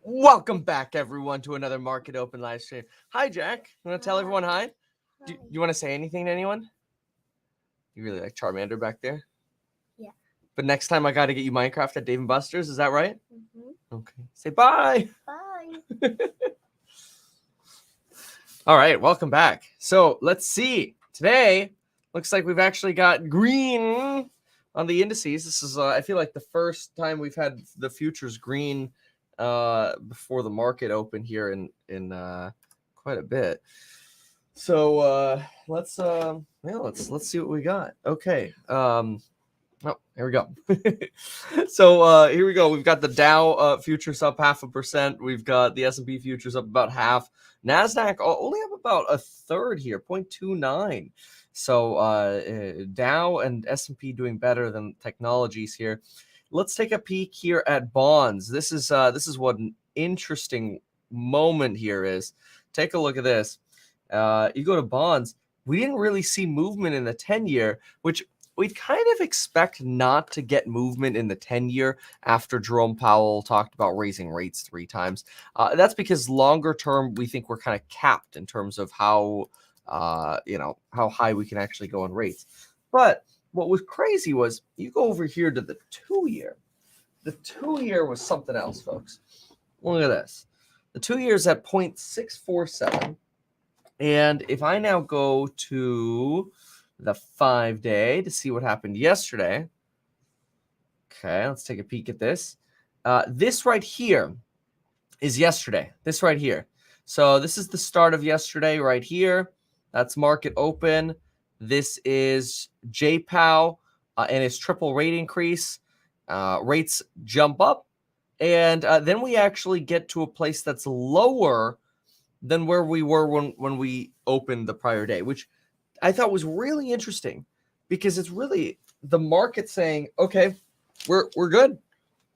Welcome back, everyone, to another Market Open live stream. Hi, Jack. You want to tell everyone hi? Do you want to say anything to anyone? You really like Charmander back there? Yeah. But next time I got to get you Minecraft at Dave & Buster's. Is that right? Mm-hmm. Okay. Say bye. Bye. All right. Welcome back. So let's see. Today, looks like we've actually got green on the indices. This is, I feel like, the first time we've had the futures green before the market open here in quite a bit. So let's see what we got. Okay. Oh, here we go. So here we go. We've got the Dow futures up 0.5%. We've got the S&P futures up about half. Nasdaq only up about a third here, 0.29. So Dow and S&P doing better than technologies here. Let's take a peek here at bonds. This is what an interesting moment here is. Take a look at this. You go to bonds. We didn't really see movement in the 10-year, which we'd kind of expect not to get movement in the 10-year after Jerome Powell talked about raising rates 3 times. That's because longer term, we think we're kind of capped in terms of how high we can actually go in rates. But what was crazy was you go over here to the 2-year. The 2-year was something else, folks. Look at this. The 2-year is at 0.647. And if I now go to the 5-day to see what happened yesterday. Okay, let's take a peek at this. This right here is yesterday. This right here. So this is the start of yesterday right here. That's market open. This is JPOW and its triple rate increase. Rates jump up. And then we actually get to a place that's lower than where we were when we opened the prior day, which I thought was really interesting because it's really the market saying, okay, we're good.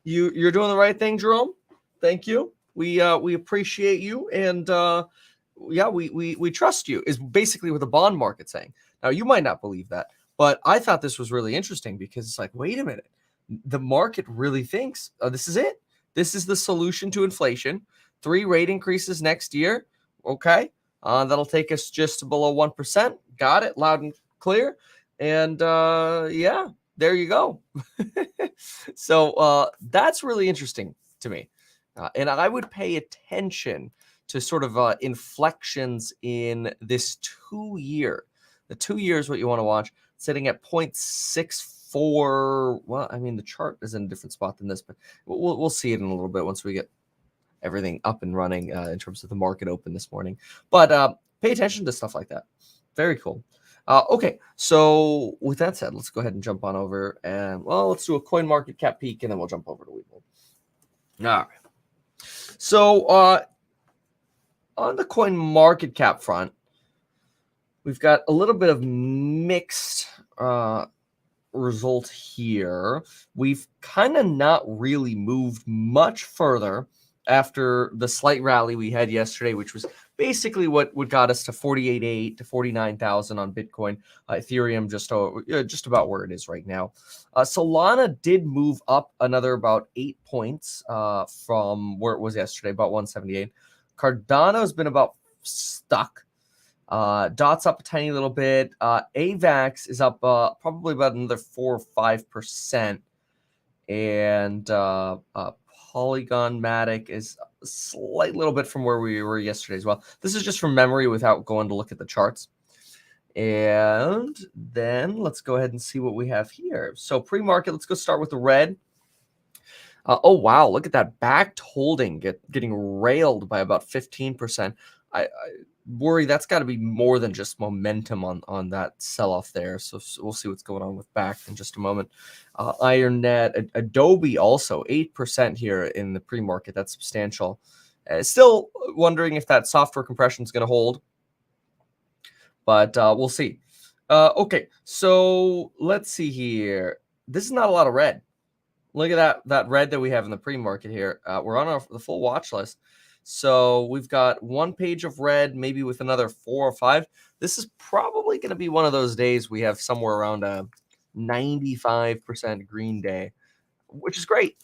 You're doing the right thing, Jerome. Thank you. We appreciate you, and we trust you, is basically what the bond market saying. Now, you might not believe that, but I thought this was really interesting because it's like, wait a minute. The market really thinks, oh, this is it. This is the solution to inflation. 3 rate increases next year. Okay. That'll take us just below 1%. Got it. Loud and clear. And yeah, there you go. So that's really interesting to me. And I would pay attention to sort of inflections in this 2-year. The 2-year is what you want to watch, sitting at 0.64. Well, I mean, the chart is in a different spot than this, but we'll see it in a little bit once we get everything up and running in terms of the market open this morning. But pay attention to stuff like that. Very cool. Okay, so with that said, let's go ahead and jump on over and, well, let's do a coin market cap peek, and then we'll jump over to Webull. All right. So on the coin market cap front, we've got a little bit of mixed result here. We've kind of not really moved much further after the slight rally we had yesterday, which was basically what got us to 48.8 to 49,000 on Bitcoin. Ethereum just about where it is right now. Solana did move up another about 8 points from where it was yesterday, about 178. Cardano's been about stuck. DOT's up a tiny little bit. AVAX is up probably about another 4 or 5%. And Polygon Matic is a slight little bit from where we were yesterday as well. This is just from memory without going to look at the charts. And then let's go ahead and see what we have here. So pre-market, let's go start with the red. Oh, wow. Look at that backed holding getting railed by about 15%. I worry that's got to be more than just momentum on that sell-off there. So we'll see what's going on with backed in just a moment. IronNet, Adobe also 8% here in the pre-market. That's substantial. Still wondering if that software compression is going to hold, but we'll see. Okay, so let's see here. This is not a lot of red. Look at that red that we have in the pre-market here. We're on the full watch list. So we've got 1 page of red, maybe with another 4 or 5. This is probably going to be one of those days we have somewhere around a 95% green day, which is great.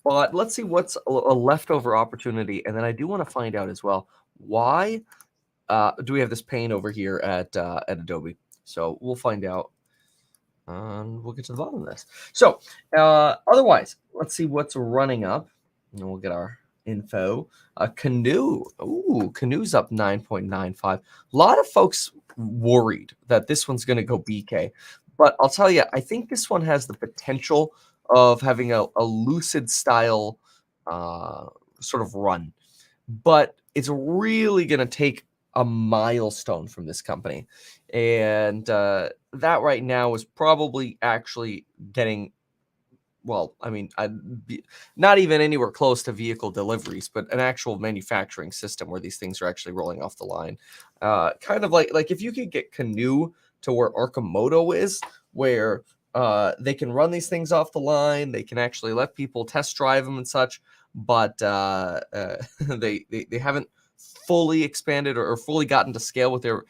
But let's see what's a leftover opportunity. And then I do want to find out as well, why do we have this pain over here at Adobe? So we'll find out. And we'll get to the bottom of this. So otherwise, let's see what's running up. And we'll get our info. Canoe. Ooh, Canoe's up 9.95. A lot of folks worried that this one's going to go BK. But I'll tell you, I think this one has the potential of having a lucid style sort of run. But it's really going to take a milestone from this company. And that right now is probably actually getting, well, I mean, not even anywhere close to vehicle deliveries, but an actual manufacturing system where these things are actually rolling off the line. Kind of like if you could get Canoe to where Arcimoto is, where they can run these things off the line, they can actually let people test drive them and such, but they haven't fully expanded or fully gotten to scale with their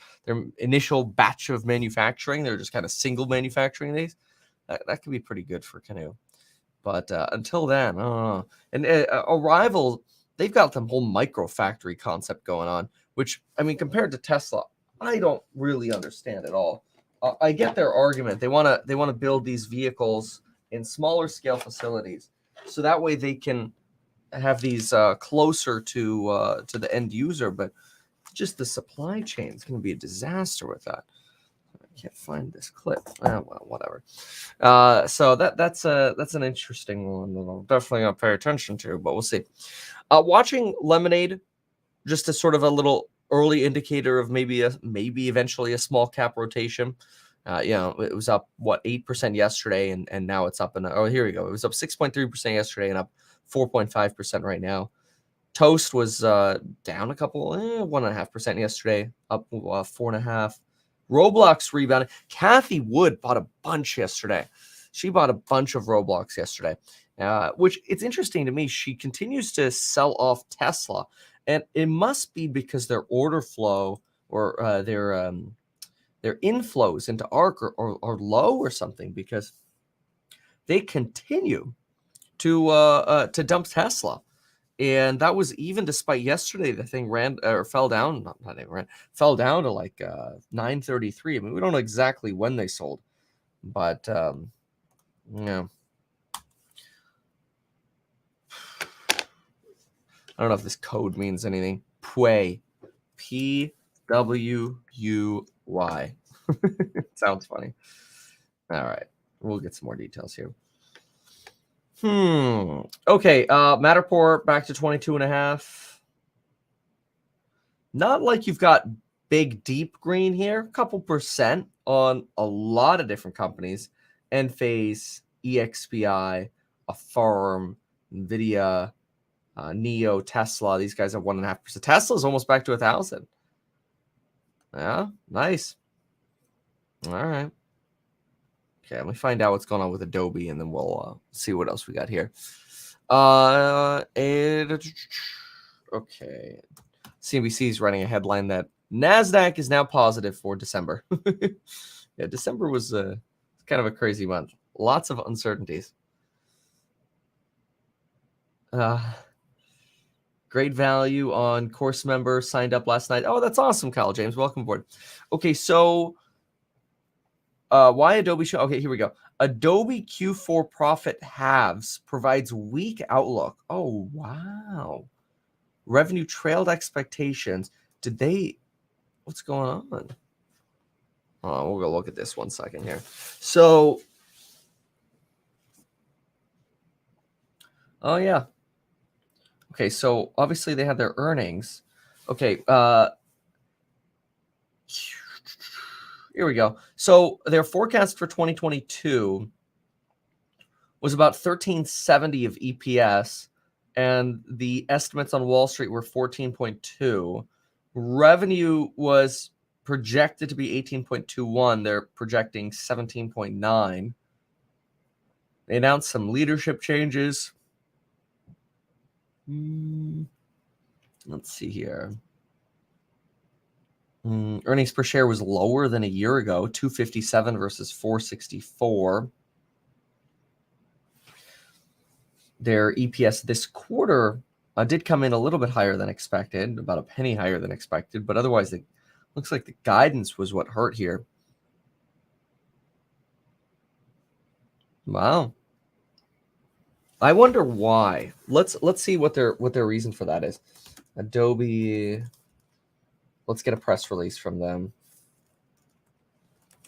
initial batch of manufacturing. They're just kind of single manufacturing these. That could be pretty good for Canoe. But until then, I don't know. And Arrival, they've got the whole micro factory concept going on, which, I mean, compared to Tesla, I don't really understand at all. I get their argument. They want to build these vehicles in smaller scale facilities, so that way they can have these closer to the end user. But just the supply chain is going to be a disaster with that. I can't find this clip. Well, whatever. So that's an interesting one that I'm definitely gonna pay attention to, but we'll see. Watching Lemonade, just as sort of a little early indicator of maybe eventually a small cap rotation. It was up 8% yesterday, and now it's up. Here we go. It was up 6.3% yesterday and up 4.5% right now. Toast was down a couple, 1.5% yesterday, up 4.5%. Roblox rebounded. Kathy Wood bought a bunch yesterday. She bought a bunch of Roblox yesterday, which it's interesting to me. She continues to sell off Tesla, and it must be because their order flow or their inflows into ARC are low or something, because they continue to dump Tesla. And that was even despite yesterday, the thing fell down. Fell down to like 933. I mean, we don't know exactly when they sold, but yeah. I don't know if this code means anything. Pwuy, Pwuy. Sounds funny. All right, we'll get some more details here. Okay, Matterport back to 22.5. Not like you've got big deep green here, a couple percent on a lot of different companies. Enphase, EXPI, Affirm, Nvidia, Neo, Tesla. These guys have 1.5%. Tesla's almost back to 1,000. Yeah, nice. All right. Okay, let me find out what's going on with Adobe, and then we'll see what else we got here. Okay. CNBC is running a headline that NASDAQ is now positive for December. Yeah, December was kind of a crazy month. Lots of uncertainties. Great value on course member signed up last night. Oh, that's awesome, Kyle James. Welcome aboard. Okay, so why Adobe show? Okay, here we go. Adobe Q4 profit halves, provides weak outlook. Oh, wow. Revenue trailed expectations. What's going on? Oh, we'll go look at this 1 second here. So, oh yeah. Okay, so obviously they had their earnings. Okay, here we go. So their forecast for 2022 was about 1370 of EPS, and the estimates on Wall Street were 14.2. Revenue was projected to be 18.21. They're projecting 17.9. They announced some leadership changes. Let's see here. Earnings per share was lower than a year ago, 257 versus 464. their EPS this quarter did come in a little bit higher than expected, about a penny higher than expected, but otherwise it looks like the guidance was what hurt here. Wow. I wonder why. Let's see what their reason for that is. Adobe. Let's get a press release from them,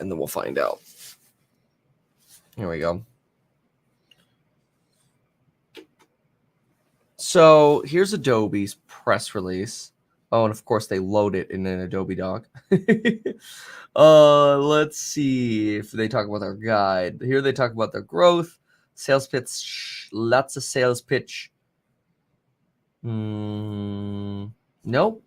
and then we'll find out. Here we go. So here's Adobe's press release. Oh, and of course they load it in an Adobe doc. Let's see if they talk about their guide. Here they talk about their growth, sales pitch, lots of sales pitch. Nope.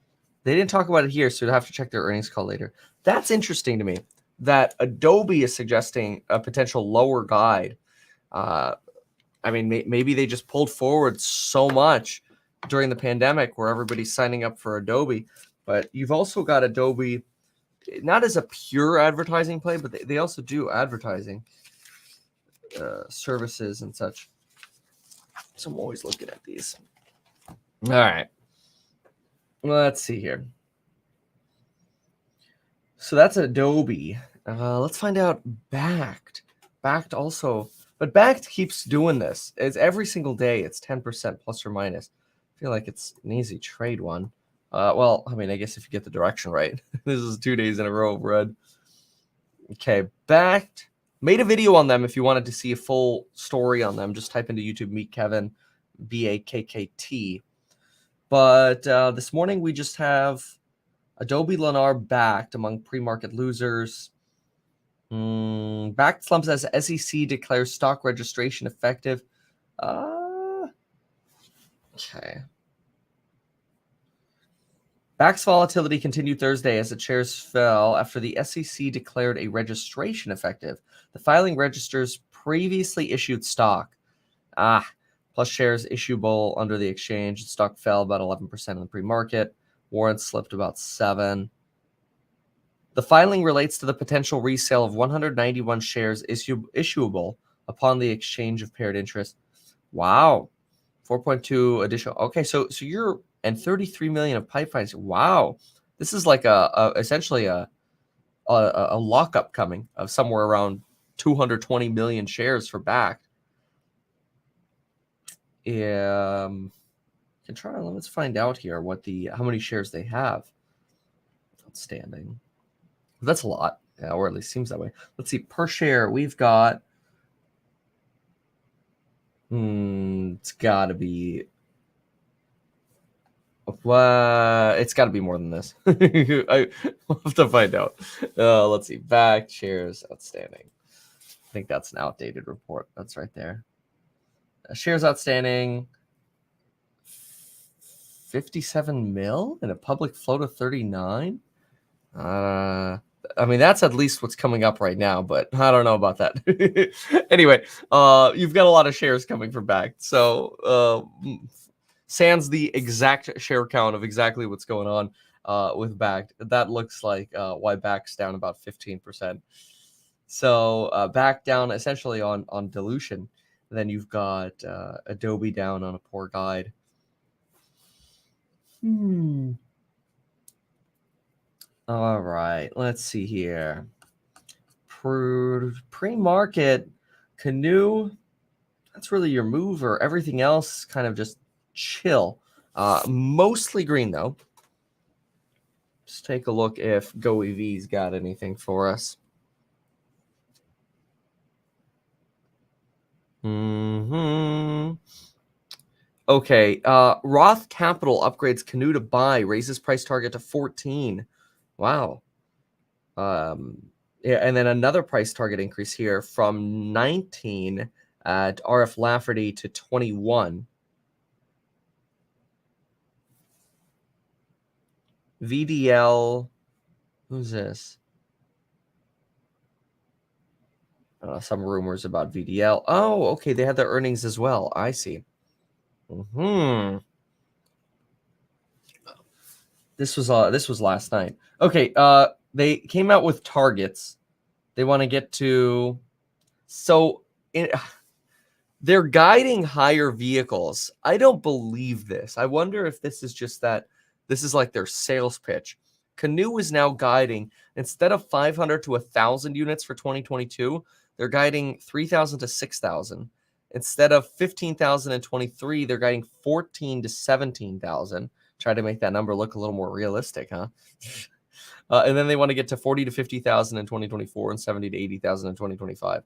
They didn't talk about it here, so you'll have to check their earnings call later. That's interesting to me that Adobe is suggesting a potential lower guide. I mean, maybe they just pulled forward so much during the pandemic where everybody's signing up for Adobe. But you've also got Adobe, not as a pure advertising play, but they also do advertising services and such. So I'm always looking at these. All right. Let's see here. So that's Adobe. Let's find out Backed. Backed also, but Backed keeps doing this. It's every single day. It's 10% plus or minus. I feel like it's an easy trade one. Well, I mean, I guess if you get the direction right. This is 2 days in a row of red. Okay, Backed. Made a video on them if you wanted to see a full story on them. Just type into YouTube, Meet Kevin, BAKKT. But this morning we just have Adobe Lennar backed among pre-market losers. Backed slumps as SEC declares stock registration effective. Okay. Back's volatility continued Thursday as its shares fell after the SEC declared a registration effective. The filing registers previously issued stock. Plus shares issuable under the exchange. Stock fell about 11% in the pre-market. Warrants slipped about 7%. The filing relates to the potential resale of 191 shares issuable upon the exchange of paired interest. Wow. 4.2 additional. Okay, so you're and 33 million of pipe finance. Wow. This is like essentially a lockup coming of somewhere around 220 million shares for Backed. Can try. Let's find out here how many shares they have outstanding. That's a lot, or at least seems that way. Let's see, per share we've got. It's got to be. It's got to be more than this. I'll have to find out. Let's see, Backed shares outstanding. I think that's an outdated report. That's right there. Shares outstanding. 57 mil and a public float of 39. I mean, that's at least what's coming up right now, but I don't know about that. Anyway, you've got a lot of shares coming from Backed. So sans the exact share count of exactly what's going on with Backed, that looks like why Backed's down about 15%. So Backed down essentially on dilution. Then you've got Adobe down on a poor guide. All right, let's see here. Pre-market, Canoe, that's really your mover. Everything else kind of just chill. Mostly green, though. Just take a look if GoEV's got anything for us. Okay, Roth Capital upgrades Canoe to buy, raises price target to 14. Wow. Yeah, and then another price target increase here from 19 at RF Lafferty to 21. VDL, who's this? Some rumors about VDL. Oh, okay, they had their earnings as well. I see. This was last night. Okay, they came out with targets. They want to get to They're guiding higher vehicles. I don't believe this. I wonder if this is just that this is like their sales pitch. Canoo is now guiding, instead of 500 to 1,000 units for 2022, they're guiding 3,000 to 6,000. Instead of 15,000 in 23, they're guiding 14 to 17,000. Try to make that number look a little more realistic, huh? And then they want to get to 40 to 50,000 in 2024 and 70 to 80,000 in 2025.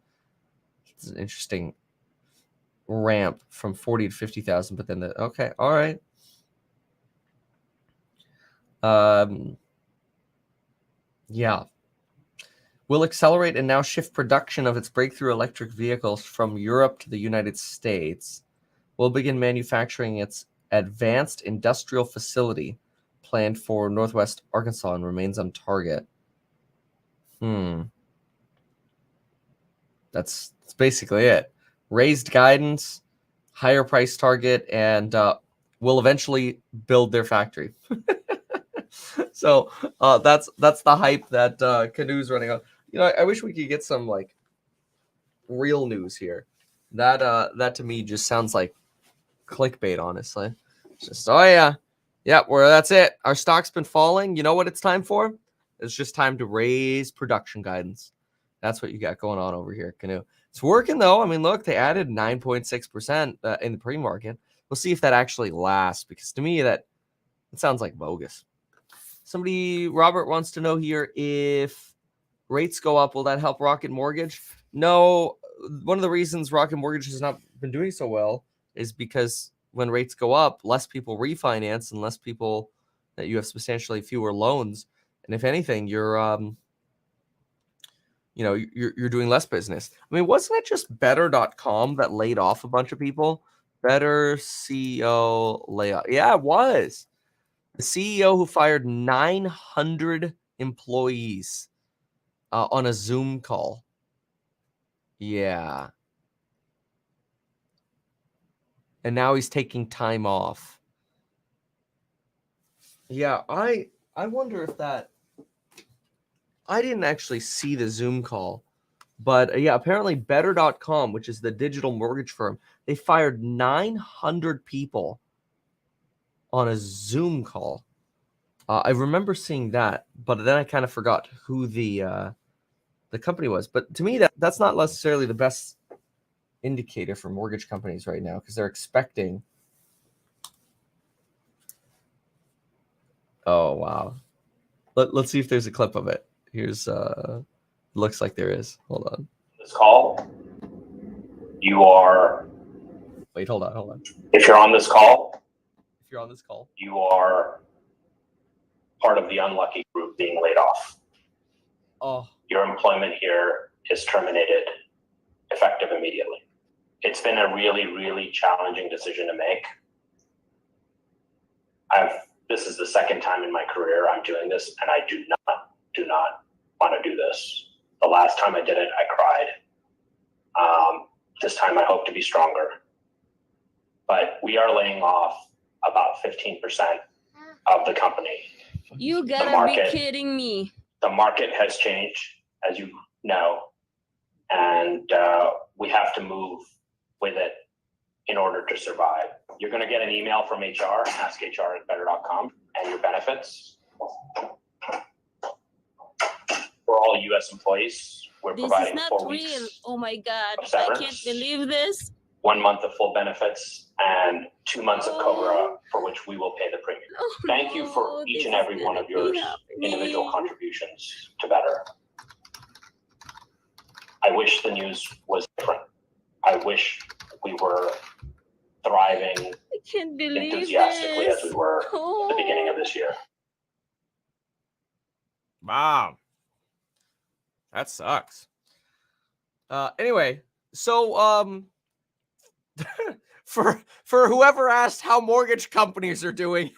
It's an interesting ramp from 40 to 50,000, but then okay, all right. Yeah. Will accelerate and now shift production of its breakthrough electric vehicles from Europe to the United States. Will begin manufacturing its advanced industrial facility planned for Northwest Arkansas and remains on target. That's basically it. Raised guidance, higher price target, and will eventually build their factory. So that's the hype that Canoo's running on. You know, I wish we could get some like real news here. That to me just sounds like clickbait, honestly. It's just, oh yeah, well, that's it. Our stock's been falling. You know what it's time for? It's just time to raise production guidance. That's what you got going on over here, Canoo. It's working though. I mean, look, they added 9.6% in the pre-market. We'll see if that actually lasts, because to me it sounds like bogus. Robert wants to know here, if rates go up, will that help Rocket Mortgage? No. One of the reasons Rocket Mortgage has not been doing so well is because when rates go up, less people refinance and less people, that you have substantially fewer loans. And if anything, you're doing less business. I mean, wasn't it just Better.com that laid off a bunch of people? Better CEO layoff. Yeah, it was. The CEO who fired 900 employees on a Zoom call. Yeah. And now he's taking time off. Yeah, I wonder if that... I didn't actually see the Zoom call. But yeah, apparently Better.com, which is the digital mortgage firm, they fired 900 people on a Zoom call. I remember seeing that, but then I kind of forgot who the company was. But to me, that's not necessarily the best indicator for mortgage companies right now, because they're expecting... Oh, wow. Let's see if there's a clip of it. Here's... looks like there is. Hold on. This call, you are... Wait, hold on. If you're on this call, you are part of the unlucky group being laid off. Oh. Your employment here is terminated effective immediately. It's been a really, really challenging decision to make. This is the second time in my career I'm doing this, and I do not want to do this. The last time I did it, I cried. This time I hope to be stronger. But we are laying off about 15% of the company. You gotta be kidding me. The market has changed, as you know, and we have to move with it in order to survive. You're going to get an email from HR, askhr@better.com, and your benefits. For all U.S. employees, we're providing 4 weeks. This is not real. Oh my God, I can't believe this. 1 month of full benefits and 2 months of COBRA, for which we will pay the premium. Thank you for each and every one of your individual contributions to Better. I wish the news was different. I wish we were thriving enthusiastically as we were at the beginning of this year. Wow. That sucks. Anyway, so for whoever asked how mortgage companies are doing,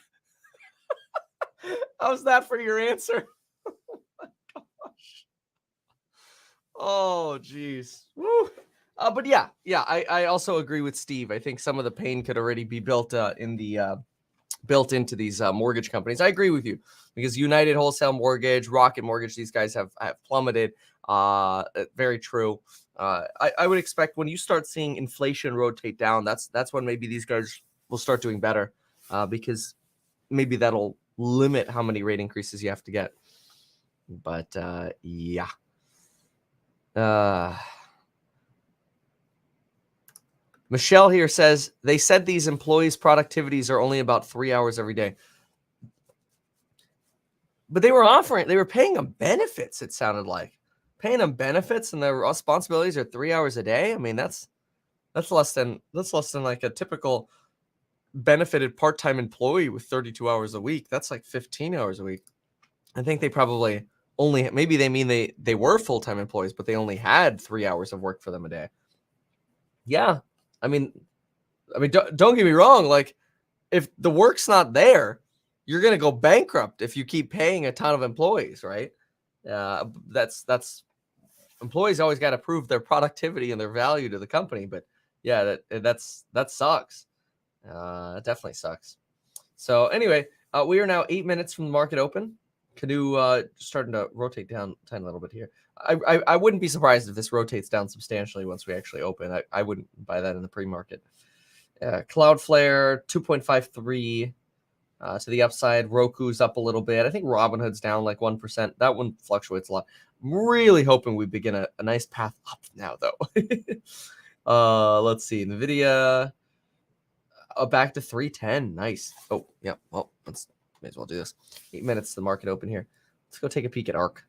how's that for your answer? Oh my gosh. Oh geez. Woo. But yeah, I also agree with Steve. I think some of the pain could already be built into these mortgage companies. I agree with you, because United Wholesale Mortgage, Rocket Mortgage, these guys have plummeted. Very true. I would expect when you start seeing inflation rotate down, that's when maybe these guys will start doing better, because maybe that'll limit how many rate increases you have to get. But yeah. Michelle here says they said these employees' productivities are only about 3 hours every day. But they were paying them benefits, it sounded like. Paying them benefits and their responsibilities are 3 hours a day. I mean, that's less than like a typical benefited part-time employee with 32 hours a week. That's like 15 hours a week. I think they probably maybe they mean they were full-time employees, but they only had 3 hours of work for them a day. Yeah. I mean, don't get me wrong. Like, if the work's not there, you're going to go bankrupt if you keep paying a ton of employees, right? That's employees always got to prove their productivity and their value to the company. But yeah, that sucks. It definitely sucks. So anyway, we are now 8 minutes from the market open. Canoe starting to rotate down a tiny little bit here. I wouldn't be surprised if this rotates down substantially once we actually open. I wouldn't buy that in the pre-market. Cloudflare 2.53 to the upside. Roku's up a little bit. I think Robinhood's down like 1%. That one fluctuates a lot. I'm really hoping we begin a nice path up now, though. Let's see. NVIDIA back to 310. Nice. Oh, yeah. Well, may as well do this. 8 minutes to the market open here. Let's go take a peek at ARK.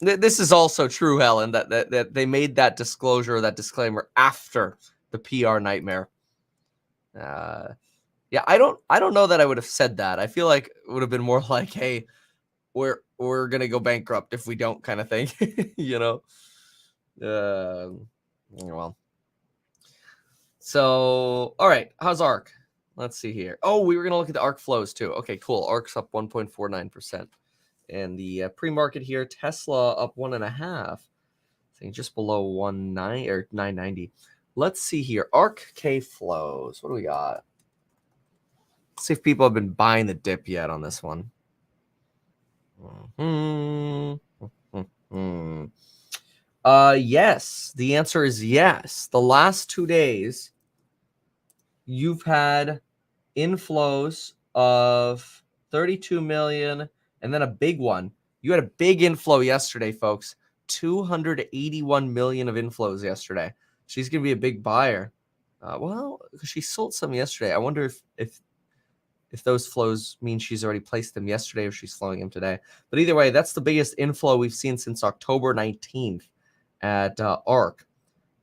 This is also true, Helen, that they made that disclosure, that disclaimer after the PR nightmare. Yeah, I don't know that I would have said that. I feel like it would have been more like, hey, we're gonna go bankrupt if we don't, kind of thing. You know. Well. So, all right, how's ARK? Let's see here. Oh, we were gonna look at the ARK flows too. Okay, cool. ARK's up 1.49%. And the pre-market here, Tesla up 1.5%. I think just below 19 or 990. Let's see here. ARK K flows. What do we got? Let's see if people have been buying the dip yet on this one. Yes. The answer is yes. The last 2 days, you've had inflows of 32 million. And then a big one. You had a big inflow yesterday, folks. 281 million of inflows yesterday. She's going to be a big buyer. Well, she sold some yesterday. I wonder if those flows mean she's already placed them yesterday or she's flowing them today. But either way, that's the biggest inflow we've seen since October 19th at ARK.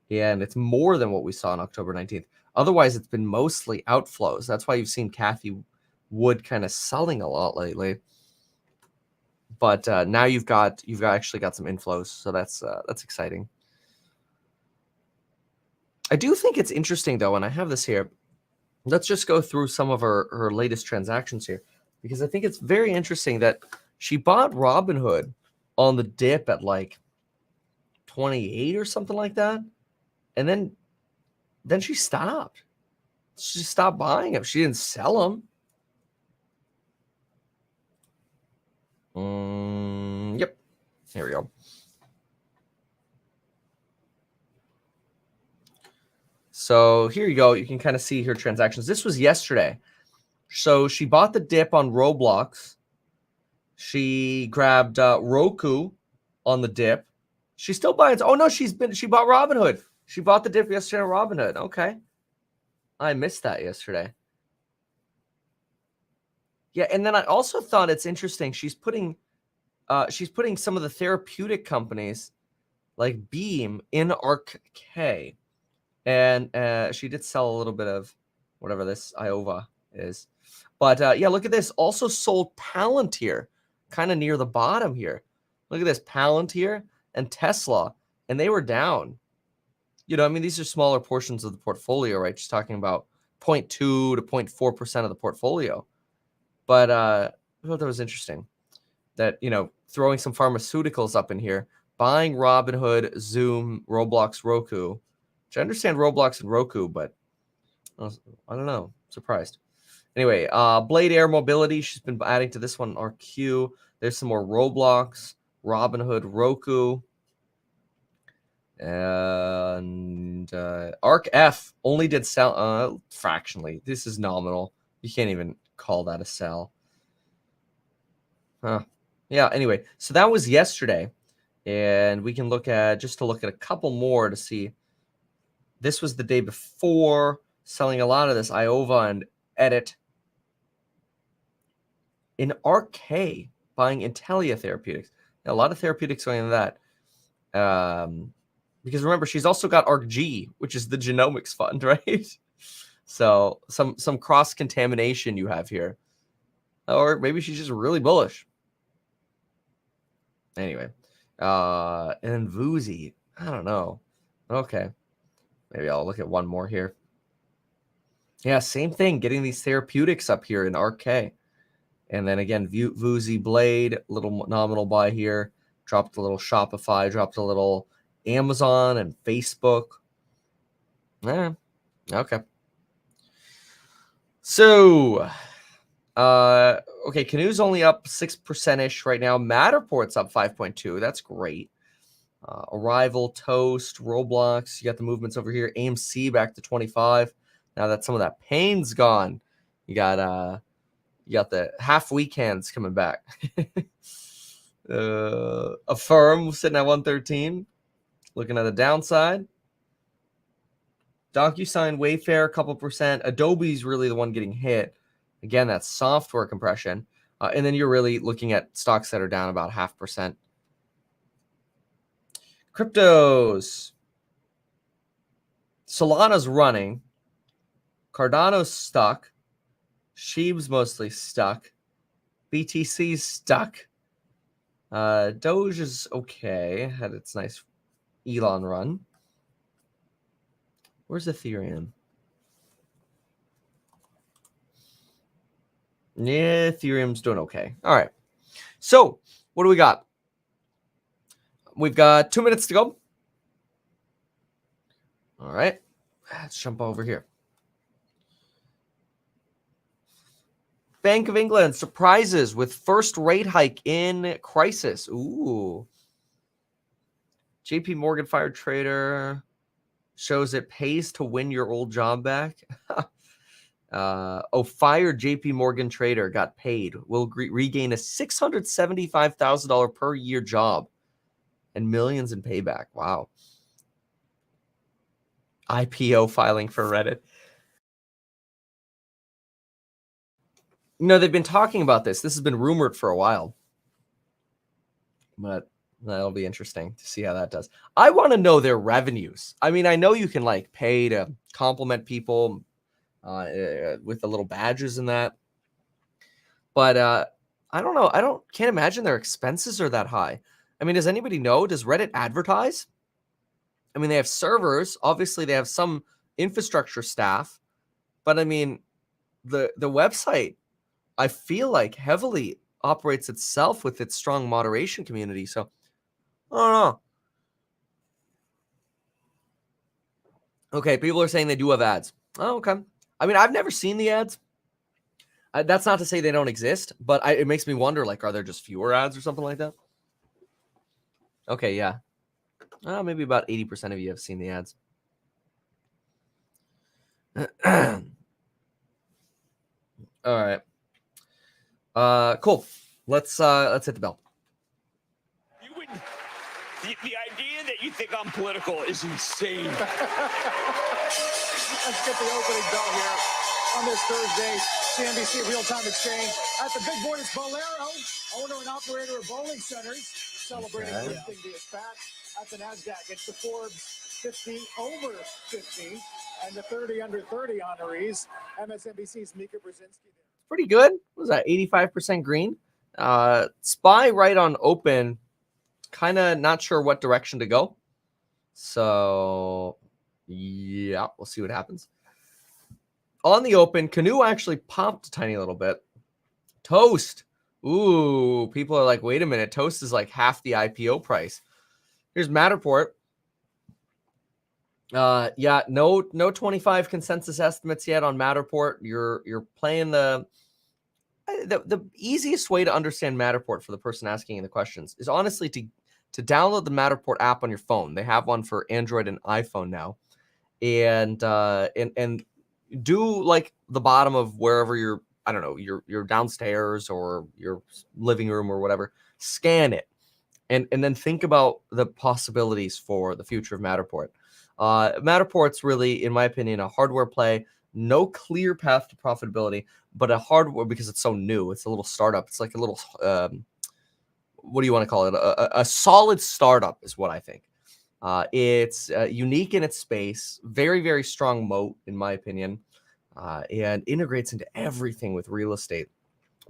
Yeah, and it's more than what we saw on October 19th. Otherwise, it's been mostly outflows. That's why you've seen Kathy Wood kind of selling a lot lately. But now you've actually got some inflows, so that's exciting. I do think it's interesting though, and I have this here. Let's just go through some of her latest transactions here, because I think it's very interesting that she bought Robinhood on the dip at like 28 or something like that, and then she stopped. She stopped buying them. She didn't sell them. Yep. Here we go. So here you go. You can kind of see her transactions. This was yesterday. So she bought the dip on Roblox. She grabbed Roku on the dip. She still buys. Oh no, she bought Robinhood. She bought the dip yesterday on Robinhood. Okay. I missed that yesterday. Yeah, and then I also thought it's interesting. She's putting some of the therapeutic companies like Beam in ARK K, and she did sell a little bit of whatever this Iova is. But yeah, look at this. Also sold Palantir, kind of near the bottom here. Look at this, Palantir and Tesla, and they were down. You know, I mean, these are smaller portions of the portfolio, right? Just talking about 0.2 to 0.4% of the portfolio. But I thought that was interesting that, you know, throwing some pharmaceuticals up in here, buying Robinhood, Zoom, Roblox, Roku, which I understand Roblox and Roku, but I don't know. Surprised. Anyway, Blade Air Mobility, she's been adding to this one, RQ. There's some more Roblox. Robinhood, Roku, and Arc F only did sell fractionally. This is nominal. You can't even call that a sell. Huh. Yeah, anyway, so that was yesterday. And we can look at a couple more to see. This was the day before, selling a lot of this Iova and Edit. In RK, buying Intellia Therapeutics. Now, a lot of therapeutics going into that. Because remember, she's also got ARC-G, which is the genomics fund, right? So some cross-contamination you have here. Or maybe she's just really bullish. Anyway. And then Vuzi. I don't know. Okay. Maybe I'll look at one more here. Yeah, same thing. Getting these therapeutics up here in RK. And then again, Vuzi Blade, little nominal buy here. Dropped a little Shopify, dropped a little Amazon and Facebook. Yeah, okay. So, okay, Canoe's only up 6%-ish right now. Matterport's up 5.2. That's great. Arrival, Toast, Roblox. You got the movements over here. AMC back to 25. Now that some of that pain's gone, you got the half weekends coming back. Affirm sitting at 113. Looking at the downside. DocuSign, Wayfair, a couple percent. Adobe's really the one getting hit. Again, that's software compression. And then you're really looking at stocks that are down about 0.5%. Cryptos. Solana's running. Cardano's stuck. Sheeb's mostly stuck. BTC's stuck. Doge is okay. Had its nice Elon run. Where's Ethereum? Yeah, Ethereum's doing okay. All right. So, what do we got? We've got 2 minutes to go. All right. Let's jump over here. Bank of England surprises with first rate hike in crisis. Ooh. JP Morgan fired trader. Shows it pays to win your old job back. Fired JP Morgan trader got paid. Will regain a $675,000 per year job and millions in payback. Wow. IPO filing for Reddit. You know, they've been talking about this. This has been rumored for a while. But that'll be interesting to see how that does. I want to know their revenues. I mean, I know you can like pay to compliment people with the little badges and that. But I don't know. Can't imagine their expenses are that high. I mean, does anybody know? Does Reddit advertise? I mean, they have servers. Obviously, they have some infrastructure staff. But I mean, the website, I feel like heavily operates itself with its strong moderation community. So, I don't know. Okay, people are saying they do have ads. Oh, okay. I mean, I've never seen the ads. That's not to say they don't exist, but it makes me wonder, like, are there just fewer ads or something like that? Okay, yeah. Maybe about 80% of you have seen the ads. All right. Cool. Let's hit the bell. The idea that you think I'm political is insane. Let's get the opening bell here on this Thursday. CNBC Real-Time Exchange. At the big board, it's Bolero, owner and operator of bowling centers, celebrating lifting the SPAC. At the NASDAQ, it's the Forbes 50 over 50 and the 30 under 30 honorees. MSNBC's Mika Brzezinski. Pretty good. What was that? 85% green. SPY right on open. Kind of not sure what direction to go. So, yeah, we'll see what happens. On the open, Canoe actually popped a tiny little bit. Toast. Ooh, people are like, wait a minute. Toast is like half the IPO price. Here's Matterport. Yeah, no 25 consensus estimates yet on Matterport. You're playing the the easiest way to understand Matterport for the person asking the questions is honestly to download the Matterport app on your phone. They have one for Android and iPhone now, and do like the bottom of wherever you're. I don't know, you're downstairs or your living room or whatever. Scan it, and then think about the possibilities for the future of Matterport. Matterport's really, in my opinion, a hardware play. No clear path to profitability, but a hardware because it's so new. It's a little startup. It's like a little, what do you want to call it? A solid startup is what I think. It's unique in its space, very, very strong moat, in my opinion, and integrates into everything with real estate.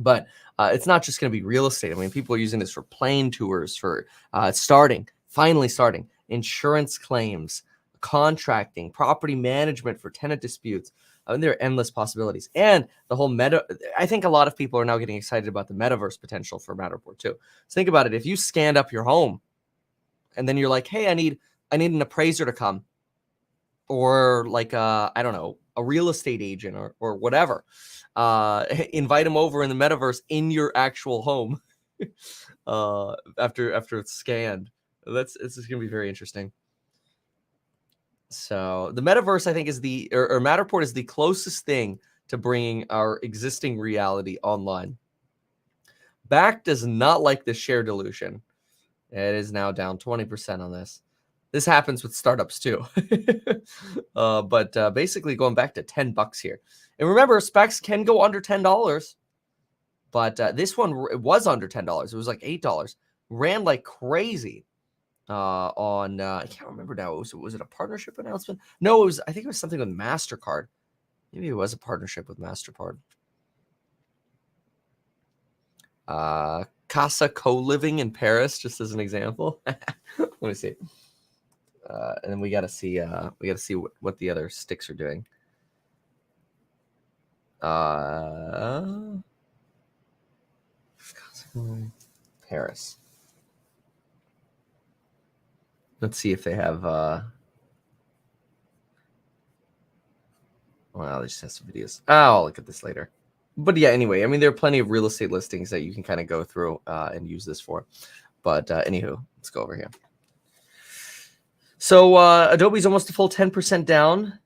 But it's not just going to be real estate. I mean, people are using this for plane tours, for finally starting, insurance claims, contracting, property management for tenant disputes. I mean, there are endless possibilities. And the whole I think a lot of people are now getting excited about the metaverse potential for Matterport too. So think about it. If you scanned up your home and then you're like, hey, I need an appraiser to come, or like I don't know, a real estate agent or whatever, invite them over in the metaverse in your actual home after it's scanned. This is gonna be very interesting. So the metaverse, I think, is or Matterport is the closest thing to bringing our existing reality online. Back does not like the share dilution. It is now down 20% on this. This happens with startups too. But basically going back to $10 here. And remember, specs can go under $10. But this one, it was under $10. It was like $8. Ran like crazy on, I can't remember now. Was it a partnership announcement? No, I think it was something with MasterCard. Maybe it was a partnership with MasterCard. Casa Co-Living in Paris, just as an example. Let me see. And then we got to see what the other sticks are doing. Paris. Let's see if they have. Well, they just have some videos. I'll look at this later. But yeah, anyway, I mean, there are plenty of real estate listings that you can kind of go through and use this for. But anywho, let's go over here. So Adobe's almost a full 10% down.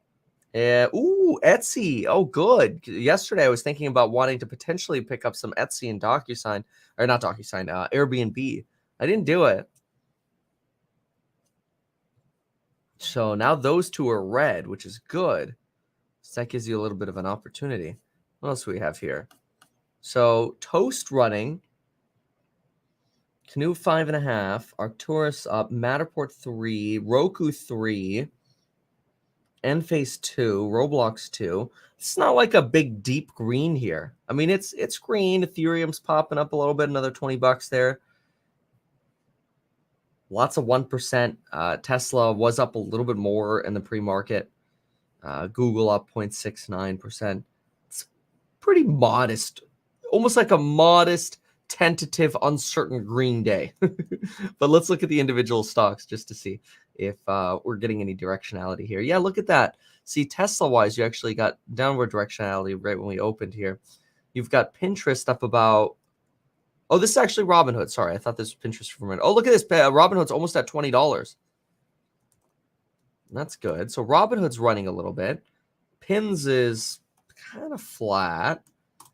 Ooh, Etsy. Oh, good. Yesterday, I was thinking about wanting to potentially pick up some Etsy and DocuSign, or not DocuSign, Airbnb. I didn't do it. So now those two are red, which is good. So that gives you a little bit of an opportunity. What else do we have here? So Toast running. Canoe 5.5, Arcturus up, Matterport 3, Roku 3, Enphase 2, Roblox 2. It's not like a big deep green here. I mean, it's green. Ethereum's popping up a little bit, another $20 there. Lots of 1%. Tesla was up a little bit more in the pre-market. Google up 0.69%. It's pretty modest, almost like a modest, tentative, uncertain green day. But let's look at the individual stocks just to see if we're getting any directionality here. Yeah, look at that. See, Tesla-wise, you actually got downward directionality right when we opened here. You've got Pinterest up about... Oh, this is actually Robinhood. Sorry, I thought this was Pinterest for a minute. Oh, look at this. Robinhood's almost at $20. That's good. So Robinhood's running a little bit. Pins is kind of flat.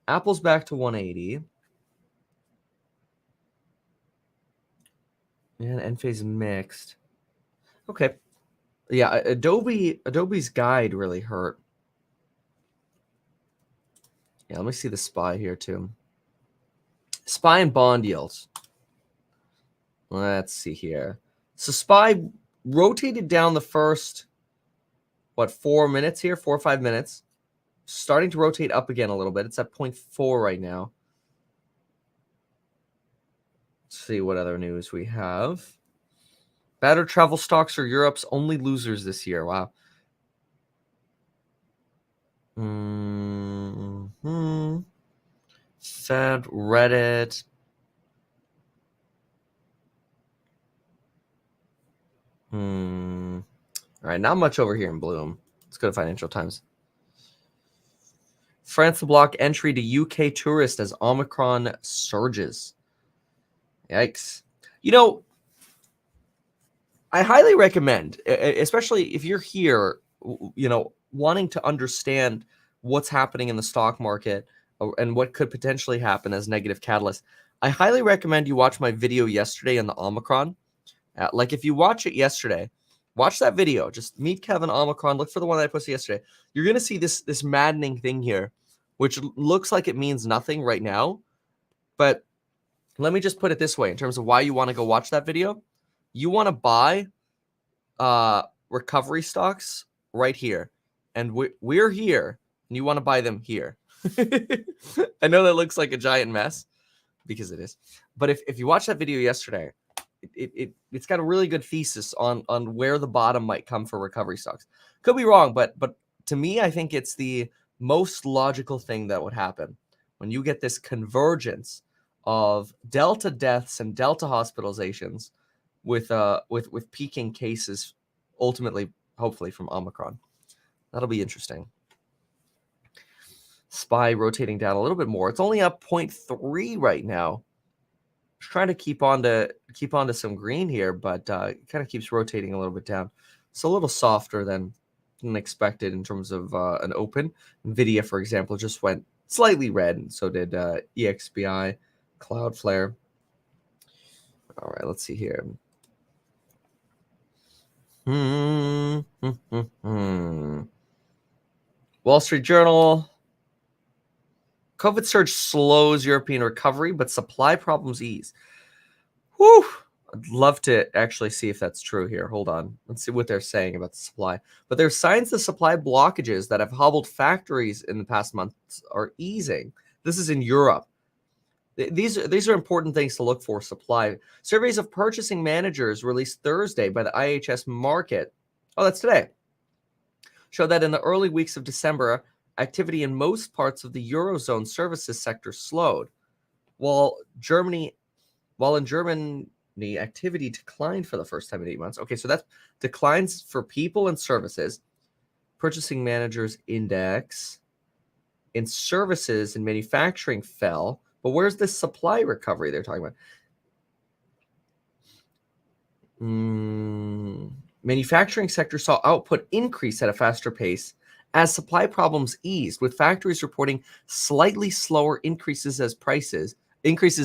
Apple's back to 180. And Enphase mixed. Okay. Yeah, Adobe's guide really hurt. Yeah, let me see the SPY here too. SPY and bond yields. Let's see here. So SPY rotated down the first, 4 minutes here? 4 or 5 minutes. Starting to rotate up again a little bit. It's at 0.4 right now. Let's see what other news we have. Better travel stocks are Europe's only losers this year. Wow. Fed, Reddit. All right, not much over here in Bloom. Let's go to Financial Times. France to block entry to UK tourist as Omicron surges. Yikes. You know, I highly recommend, especially if you're here, you know, wanting to understand what's happening in the stock market and what could potentially happen as negative catalyst. I highly recommend you watch my video yesterday on the Omicron. Like if you watch it yesterday, watch that video. Just meet Kevin Omicron. Look for the one that I posted yesterday. You're gonna see this maddening thing here, which looks like it means nothing right now. But let me just put it this way in terms of why you want to go watch that video. You want to buy recovery stocks right here, and we're here, and you want to buy them here. I know that looks like a giant mess because it is, but if you watched that video yesterday, it's got a really good thesis on where the bottom might come for recovery stocks. Could be wrong, but to me, I think it's the most logical thing that would happen when you get this convergence of Delta deaths and Delta hospitalizations with peaking cases, ultimately, hopefully from Omicron. That'll be interesting. SPY rotating down a little bit more. It's only up 0.3 right now. Trying to keep on to some green here, but it kind of keeps rotating a little bit down. It's a little softer than expected in terms of an open. Nvidia, for example, just went slightly red, and so did EXPI, Cloudflare. All right, let's see here. Wall Street Journal. COVID surge slows European recovery, but supply problems ease. Whew. I'd love to actually see if that's true here. Hold on. Let's see what they're saying about the supply. But there's signs the supply blockages that have hobbled factories in the past months are easing. This is in Europe. These are important things to look for. Supply. Surveys of purchasing managers released Thursday by the IHS Market. Oh, that's today. Show that in the early weeks of December, activity in most parts of the Eurozone services sector slowed, while in Germany, activity declined for the first time in 8 months. Okay, so that's declines for people and services. Purchasing managers index in services and manufacturing fell, but where's the supply recovery they're talking about? Manufacturing sector saw output increase at a faster pace as supply problems eased, with factories reporting slightly slower increases of prices. This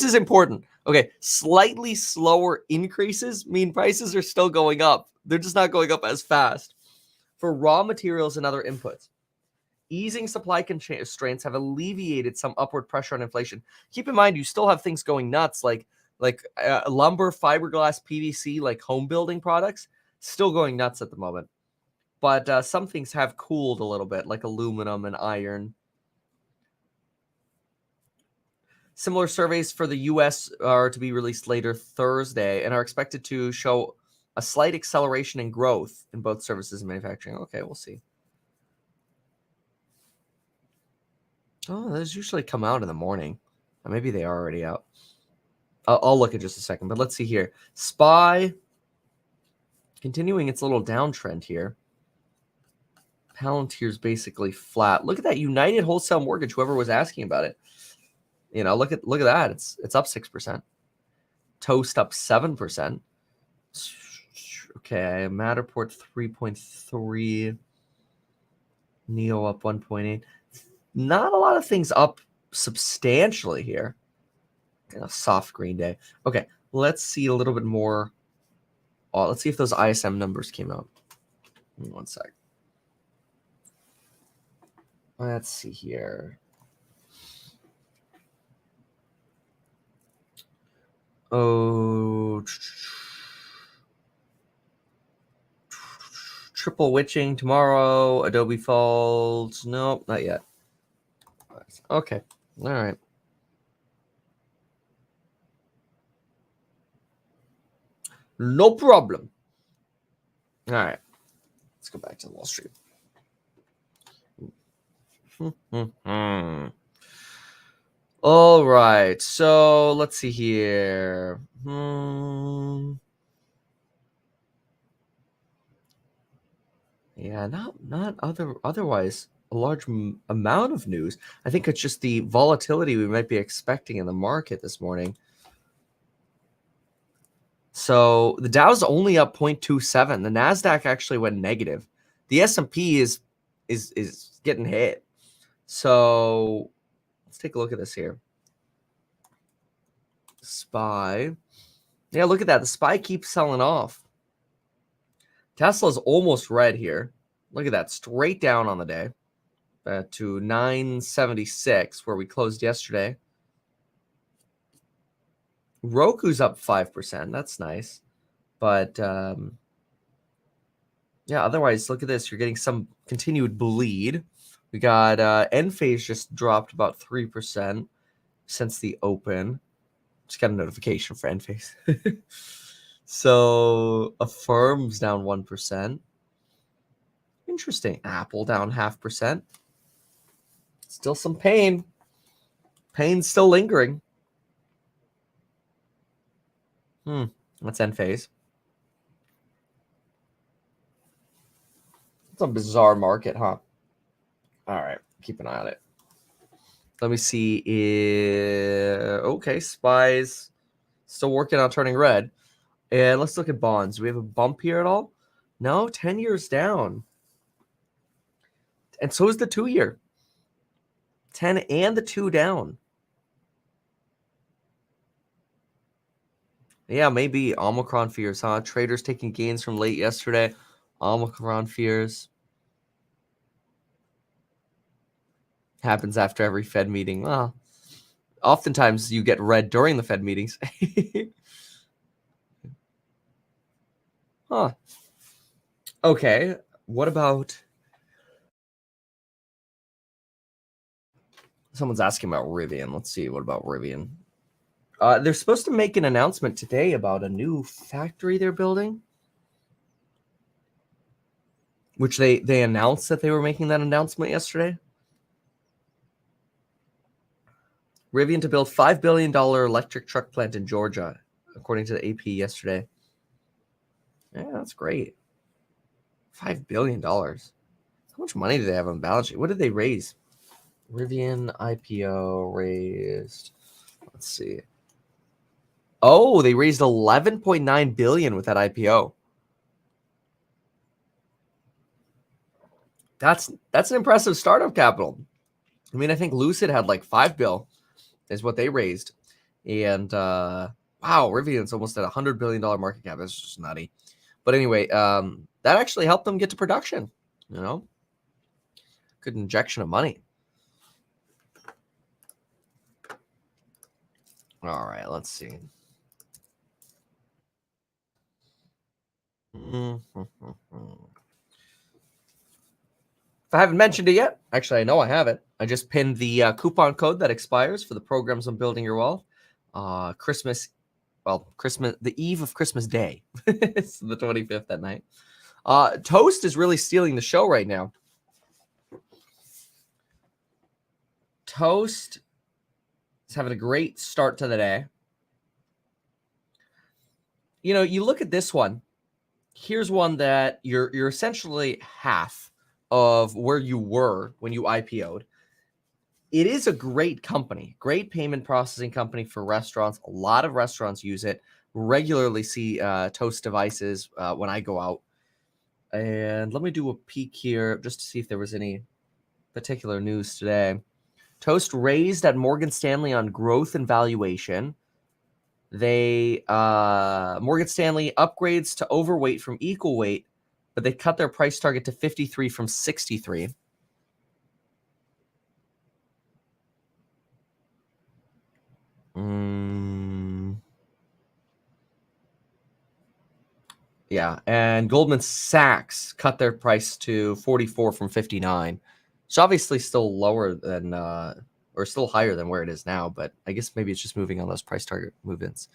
is important. Okay, slightly slower increases mean prices are still going up. They're just not going up as fast. For raw materials and other inputs, easing supply constraints have alleviated some upward pressure on inflation. Keep in mind, you still have things going nuts like lumber, fiberglass, PVC, like home building products, still going nuts at the moment. But some things have cooled a little bit, like aluminum and iron. Similar surveys for the U.S. are to be released later Thursday and are expected to show a slight acceleration in growth in both services and manufacturing. Okay, we'll see. Oh, those usually come out in the morning. Or maybe they are already out. I'll look in just a second, but let's see here. SPY continuing its little downtrend here. Palantir's basically flat. Look at that United Wholesale Mortgage. Whoever was asking about it, you know, look at that. It's up 6%. Toast up 7%. Okay, Matterport 3.3. Neo up 1.8. Not a lot of things up substantially here. A soft green day. Okay, let's see a little bit more. Let's see if those ISM numbers came out. One sec. Let's see here. Oh, triple witching tomorrow. Adobe falls. Nope, not yet. Okay, all right. No problem. All right. Let's go back to Wall Street. All right. So let's see here. Yeah, not otherwise a large amount of news. I think it's just the volatility we might be expecting in the market this morning. So the Dow's only up 0.27. The Nasdaq actually went negative. The S&P is getting hit. So let's take a look at this here. SPY. Yeah, look at that. The SPY keeps selling off. Tesla's almost red here. Look at that. Straight down on the day to 976, where we closed yesterday. Roku's up 5%. That's nice. But yeah, otherwise, look at this. You're getting some continued bleed. We got Enphase just dropped about 3% since the open. Just got a notification for Enphase. So Affirm's down 1%. Interesting. Apple down 0.5%. Still some pain. Pain's still lingering. That's Enphase. It's a bizarre market, huh? All right, keep an eye on it. Let me see. Okay, SPY's still working on turning red. And let's look at bonds. Do we have a bump here at all? No, 10 years down. And so is the 2-year. 10 and the 2 down. Yeah, maybe Omicron fears, huh? Traders taking gains from late yesterday. Omicron fears. Happens after every Fed meeting. Well, oftentimes you get red during the Fed meetings. Huh. Okay. What about... Someone's asking about Rivian. Let's see. What about Rivian? They're supposed to make an announcement today about a new factory they're building. Which they announced that they were making that announcement yesterday. Rivian to build $5 billion electric truck plant in Georgia, according to the AP yesterday. Yeah, that's great. $5 billion. How much money do they have on the balance sheet? What did they raise? Rivian IPO raised. Let's see. Oh, they raised $11.9 billion with that IPO. That's an impressive startup capital. I mean, I think Lucid had like $5 billion is what they raised. And wow, Rivian's almost at $100 billion market cap. That's just nutty. But anyway, that actually helped them get to production. You know, good injection of money. All right, let's see. If I haven't mentioned it yet, actually, I know I haven't. I just pinned the coupon code that expires for the programs on Building Your Wealth. Christmas, the eve of Christmas Day. It's the 25th at night. Toast is really stealing the show right now. Toast is having a great start to the day. You know, you look at this one. Here's one that you're essentially half of where you were when you IPO'd. It is a great company, great payment processing company for restaurants. A lot of restaurants use it. Regularly see Toast devices when I go out. And let me do a peek here just to see if there was any particular news today. Toast raised at Morgan Stanley on growth and valuation. They Morgan Stanley upgrades to overweight from equal weight, but they cut their price target to 53 from 63. Yeah, and Goldman Sachs cut their price to 44 from 59. It's obviously still lower than, or still higher than where it is now, but I guess maybe it's just moving on those price target movements.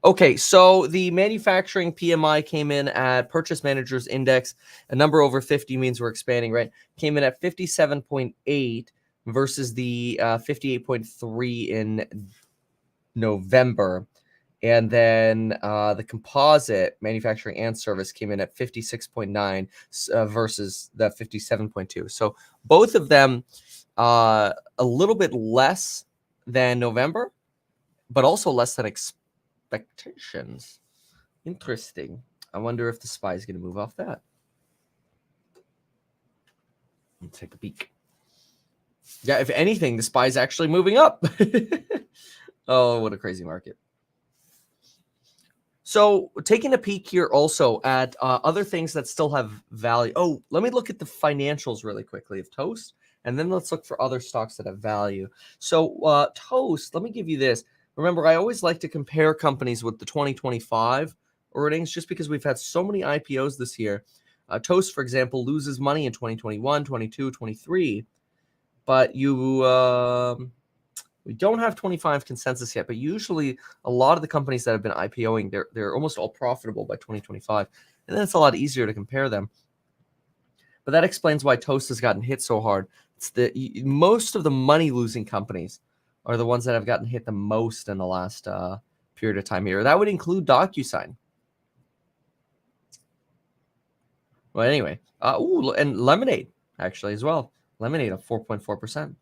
Okay, so the manufacturing PMI came in at Purchase Managers Index. A number over 50 means we're expanding, right? Came in at 57.8 versus the 58.3 in November. And then the composite manufacturing and service came in at 56.9 versus the 57.2. So both of them a little bit less than November, but also less than expectations. Interesting. I wonder if the SPY is going to move off that. Let's take a peek. Yeah, if anything, the SPY is actually moving up. Oh, what a crazy market. So taking a peek here also at other things that still have value. Oh, let me look at the financials really quickly of Toast, and then let's look for other stocks that have value. So Toast, let me give you this. Remember, I always like to compare companies with the 2025 earnings just because we've had so many IPOs this year. Toast, for example, loses money in 2021, 22, 23, but we don't have 25 consensus yet, but usually a lot of the companies that have been IPOing, they're almost all profitable by 2025, and then it's a lot easier to compare them. But that explains why Toast has gotten hit so hard. It's most of the money-losing companies are the ones that have gotten hit the most in the last period of time here. That would include DocuSign. Well, anyway, and Lemonade actually as well. Lemonade up 4.4%.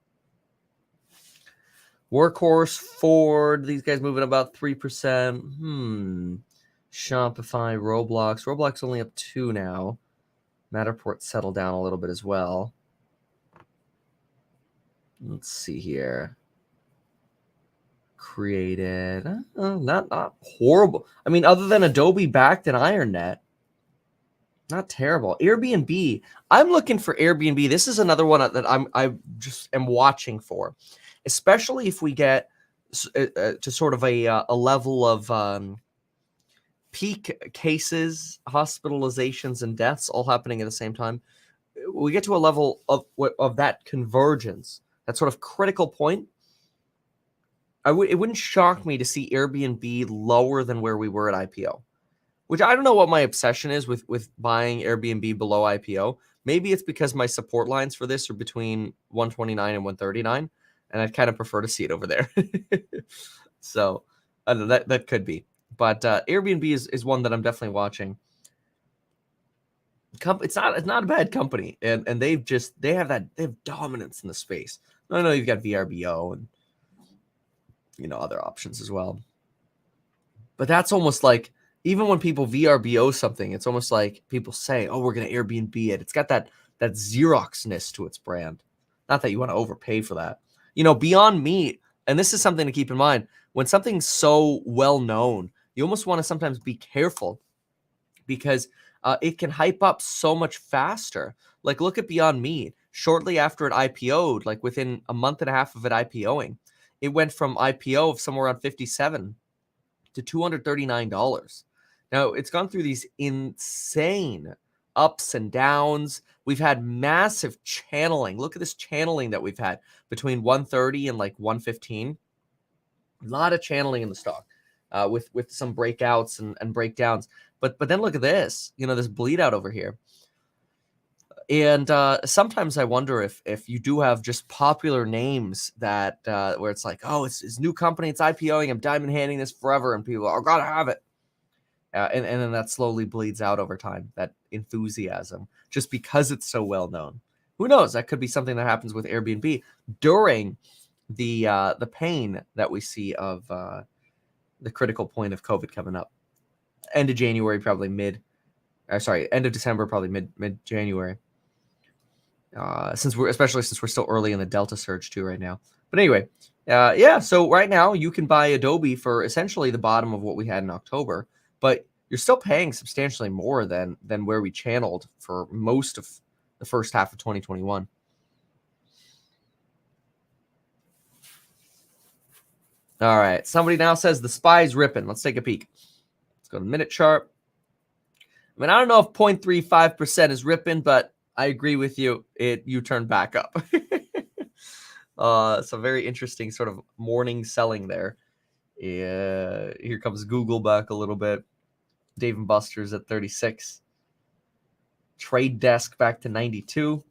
Workhorse, Ford, these guys moving about 3%. Shopify, Roblox. Roblox only up 2 now. Matterport settled down a little bit as well. Let's see here. Created. Not horrible. I mean, other than Adobe backed and IronNet. Not terrible. Airbnb. I'm looking for Airbnb. This is another one that I just am watching for, especially if we get to sort of a level of peak cases, hospitalizations, and deaths all happening at the same time. We get to a level of that convergence, that sort of critical point. It wouldn't shock me to see Airbnb lower than where we were at IPO. Which I don't know what my obsession is with buying Airbnb below IPO. Maybe it's because my support lines for this are between 129 and 139, and I'd kind of prefer to see it over there. So I don't know, that could be. But Airbnb is one that I'm definitely watching. It's not a bad company, and they have dominance in the space. I know you've got VRBO and other options as well. But that's almost like, even when people VRBO something, it's almost like people say, "Oh, we're going to Airbnb it." It's got that Xerox-ness to its brand. Not that you want to overpay for that. Beyond Meat, and this is something to keep in mind, when something's so well known, you almost want to sometimes be careful because it can hype up so much faster. Like, look at Beyond Meat. Shortly after it IPO'd, like within a month and a half of it IPOing, it went from IPO of somewhere around $57 to $239. Now, it's gone through these insane ups and downs. We've had massive channeling. Look at this channeling that we've had between 130 and like 115. A lot of channeling in the stock with some breakouts and breakdowns. But then look at this, this bleed out over here. And sometimes I wonder if you do have just popular names that where it's like, oh, it's new company, it's IPOing, I'm diamond handing this forever, and people are, gotta have it. And then that slowly bleeds out over time, that enthusiasm, just because it's so well known. Who knows? That could be something that happens with Airbnb during the pain that we see of the critical point of COVID coming up. End of January, probably end of December, probably mid-January. Since we're still early in the Delta surge too right now. But anyway, so right now you can buy Adobe for essentially the bottom of what we had in October, but you're still paying substantially more than where we channeled for most of the first half of 2021. All right, somebody now says the SPY's ripping. Let's take a peek. Let's go to minute chart. I mean, I don't know if 0.35% is ripping, but I agree with you. You turn back up. So very interesting sort of morning selling there. Yeah, here comes Google back a little bit. Dave & Buster's at 36. Trade Desk back to 92.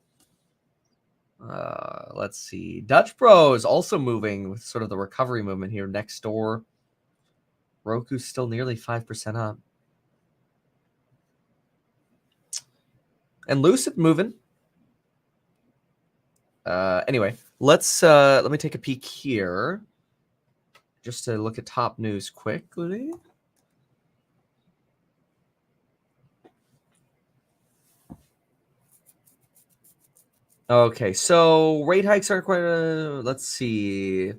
Let's see. Dutch Bros also moving with sort of the recovery movement here. Next door. Roku's still nearly 5% up. And Lucid moving. Anyway, let me take a peek here just to look at top news quickly. Okay, so rate hikes are quite. Let's see.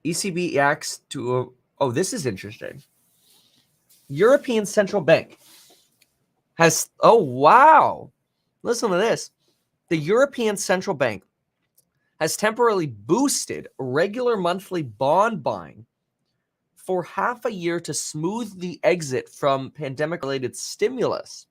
ECB acts to. Oh, this is interesting. European Central Bank has. Oh, wow. Listen to this. The European Central Bank has temporarily boosted regular monthly bond buying for half a year to smooth the exit from pandemic-related stimulus.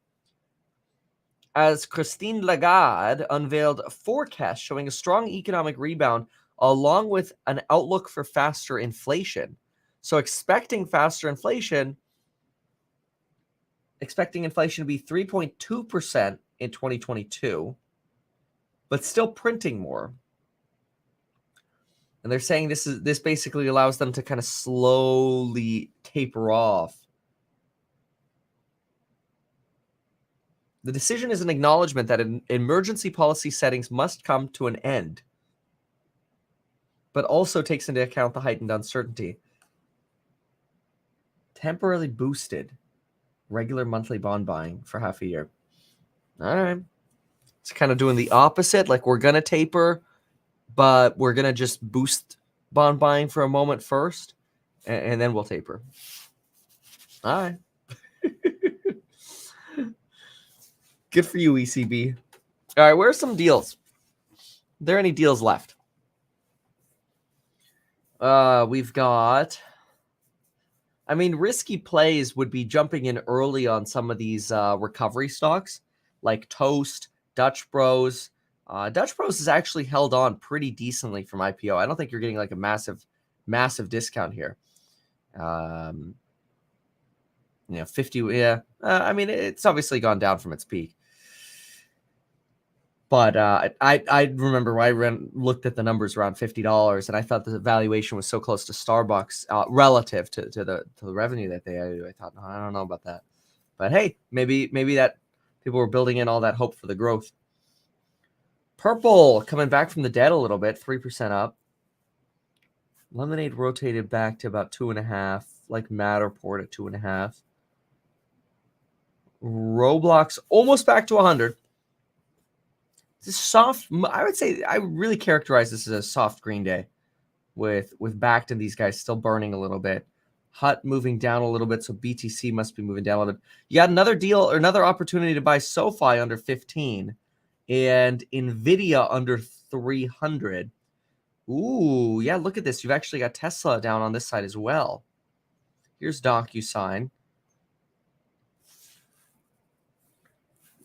As Christine Lagarde unveiled a forecast showing a strong economic rebound along with an outlook for faster inflation. So expecting inflation to be 3.2% in 2022, but still printing more. And they're saying this basically allows them to kind of slowly taper off. The decision is an acknowledgement that emergency policy settings must come to an end, but also takes into account the heightened uncertainty. Temporarily boosted regular monthly bond buying for half a year. All right. It's kind of doing the opposite. Like, we're going to taper, but we're going to just boost bond buying for a moment first, and then we'll taper. All right. Good for you, ECB. All right, where are some deals? Are there any deals left? We've got... I mean, risky plays would be jumping in early on some of these recovery stocks, like Toast, Dutch Bros. Dutch Bros has actually held on pretty decently from IPO. I don't think you're getting like a massive discount here. 50, yeah. I mean, it's obviously gone down from its peak. But I remember when I looked at the numbers around $50, and I thought the valuation was so close to Starbucks relative to the revenue that they had. I thought, no, I don't know about that. But hey, maybe that people were building in all that hope for the growth. Purple coming back from the dead a little bit, 3% up. Lemonade rotated back to about 2.5, like Matterport at 2.5. Roblox almost back to 100. This soft, I would say, I really characterize this as a soft green day with Backed and these guys still burning a little bit. Hut moving down a little bit, so BTC must be moving down a little bit. You got another deal or another opportunity to buy SoFi under 15 and NVIDIA under 300. Ooh, yeah, look at this. You've actually got Tesla down on this side as well. Here's DocuSign.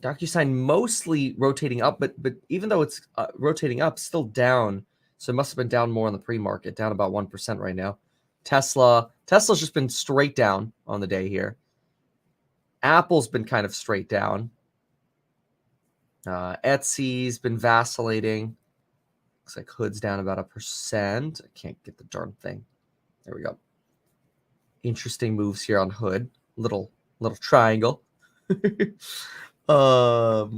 DocuSign mostly rotating up, but even though it's rotating up, still down. So it must have been down more on the pre-market, down about 1% right now. Tesla's just been straight down on the day here. Apple's been kind of straight down. Etsy's been vacillating. Looks like Hood's down about 1%. I can't get the darn thing. There we go. Interesting moves here on Hood. Little triangle. So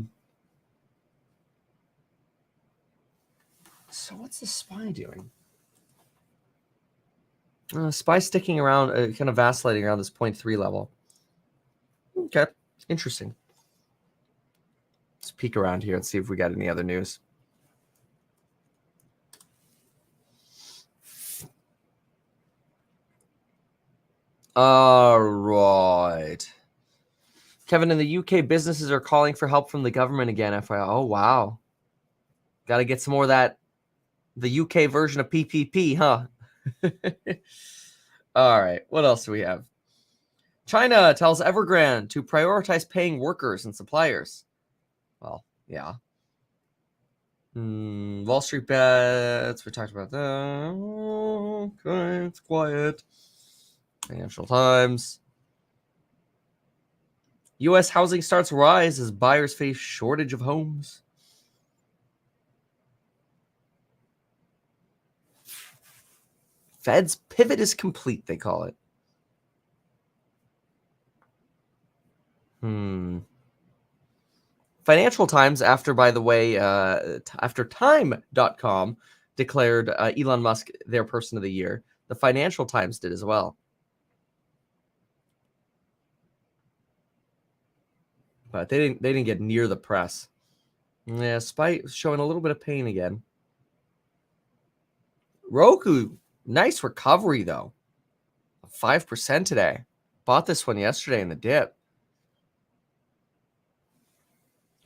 what's the SPY doing? SPY sticking around, kind of vacillating around this 0.3 level. Okay, interesting. Let's peek around here and see if we got any other news. All right. Kevin, in the UK, businesses are calling for help from the government again. FYI. Oh, wow. Got to get some more of that, the UK version of PPP, huh? All right. What else do we have? China tells Evergrande to prioritize paying workers and suppliers. Well, yeah. Wall Street bets. We talked about that. Okay, it's quiet. Financial Times. U.S. housing starts rise as buyers face shortage of homes. Fed's pivot is complete, they call it. Financial Times, after, by the way, after Time.com declared Elon Musk their person of the year, the Financial Times did as well. But they didn't get near the press. Yeah, Spite showing a little bit of pain again. Roku, nice recovery though. 5% today. Bought this one yesterday in the dip.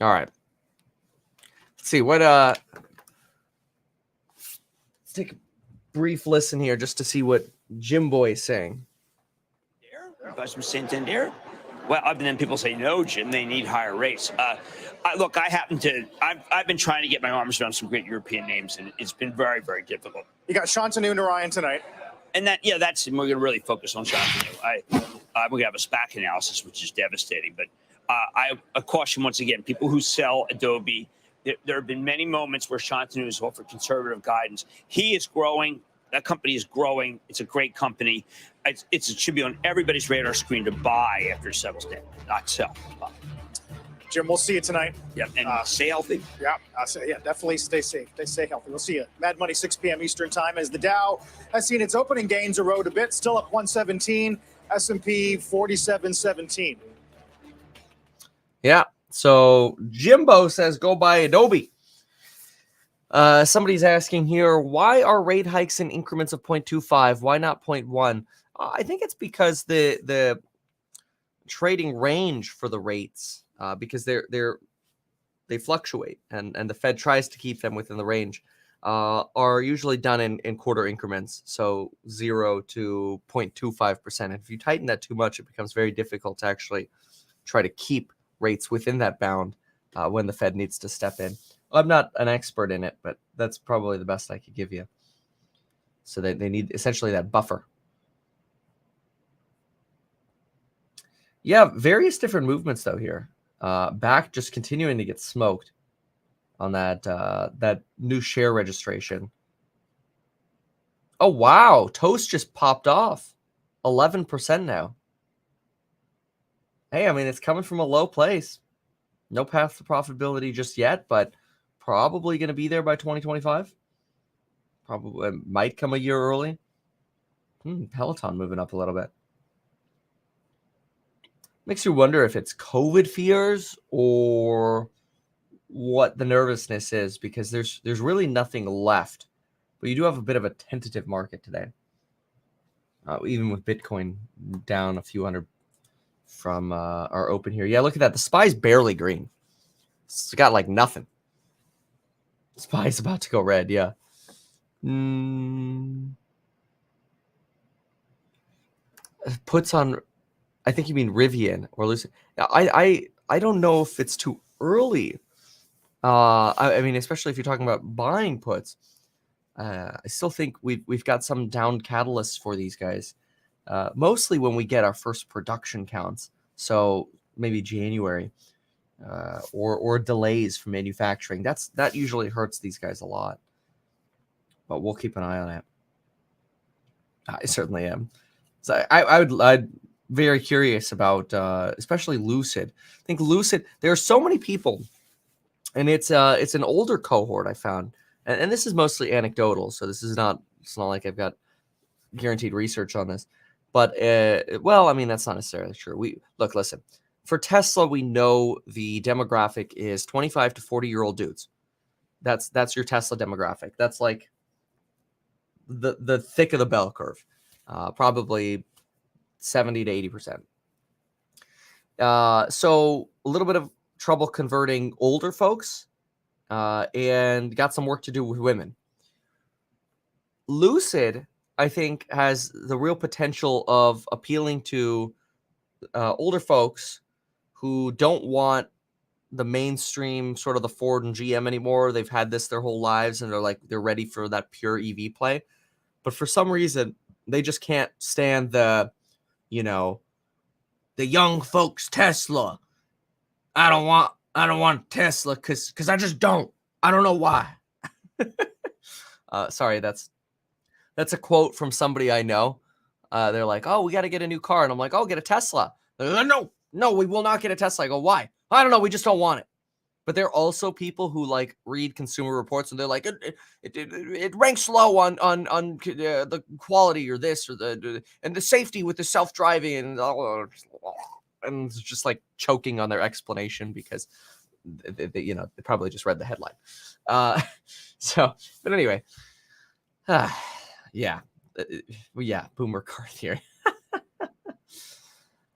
All right. Let's see what let's take a brief listen here just to see what Jim Boy is saying. Guys from Santander? Well, and then people say, no, Jim, they need higher rates. Look, I've been trying to get my arms around some great European names, and it's been very, very difficult. You got Shantanu Narayan tonight. And we're going to really focus on Shantanu. We're going to have a SPAC analysis, which is devastating. But I caution once again, people who sell Adobe, there have been many moments where Shantanu has offered conservative guidance. He is growing. That company is growing. It's a great company. It should be on everybody's radar screen to buy after it settles down, not sell. Jim, we'll see you tonight. Yeah, and stay healthy. Yeah, definitely stay safe. Stay healthy. We'll see you. Mad Money, 6 p.m. Eastern time, as the Dow has seen its opening gains erode a bit, still up 117, S&P 4717. Yeah, so Jimbo says go buy Adobe. Somebody's asking here, why are rate hikes in increments of 0.25? Why not 0.1? I think it's because the trading range for the rates, because they fluctuate, and the Fed tries to keep them within the range, are usually done in quarter increments, so 0 to 0.25%. And if you tighten that too much, it becomes very difficult to actually try to keep rates within that bound when the Fed needs to step in. I'm not an expert in it, but that's probably the best I could give you. So they need essentially that buffer. Yeah, various different movements though here. Back just continuing to get smoked on that new share registration. Oh wow, Toast just popped off 11% now. Hey, I mean, it's coming from a low place. No path to profitability just yet, but probably going to be there by 2025. Probably might come a year early. Peloton moving up a little bit. Makes you wonder if it's COVID fears or what the nervousness is, because there's really nothing left. But you do have a bit of a tentative market today. Even with Bitcoin down a few hundred from our open here. Yeah, look at that. The SPY's barely green. It's got like nothing. SPY's about to go red, yeah. Puts on, I think you mean Rivian or Lucid. I don't know if it's too early. I mean, especially if you're talking about buying puts. I still think we've got some down catalysts for these guys. Mostly when we get our first production counts. So maybe January. Or delays from manufacturing. That usually hurts these guys a lot. But we'll keep an eye on it. I certainly am. So I'd very curious about especially Lucid. I think Lucid, there are so many people, and it's an older cohort I found. And this is mostly anecdotal, so it's not like I've got guaranteed research on this. But well, I mean, that's not necessarily true. Listen. For Tesla, we know the demographic is 25 to 40-year-old dudes. That's your Tesla demographic. That's like the thick of the bell curve, probably 70 to 80%. So a little bit of trouble converting older folks, and got some work to do with women. Lucid, I think, has the real potential of appealing to older folks who don't want the mainstream sort of the Ford and GM anymore. They've had this their whole lives, and they're ready for that pure EV play. But for some reason, they just can't stand the young folks Tesla. I don't want Tesla because I just don't. I don't know why. Sorry, that's That's a quote from somebody I know. They're like, "Oh, we got to get a new car," and I'm like, "Oh, get a Tesla." They're like, no, we will not get a Tesla. I go, "Why?" I don't know. We just don't want it. But there are also people who like read Consumer Reports and they're like, it ranks low on the quality or this or and the safety with the self-driving and it's just like choking on their explanation because they probably just read the headline. But anyway, yeah, boomer car theory.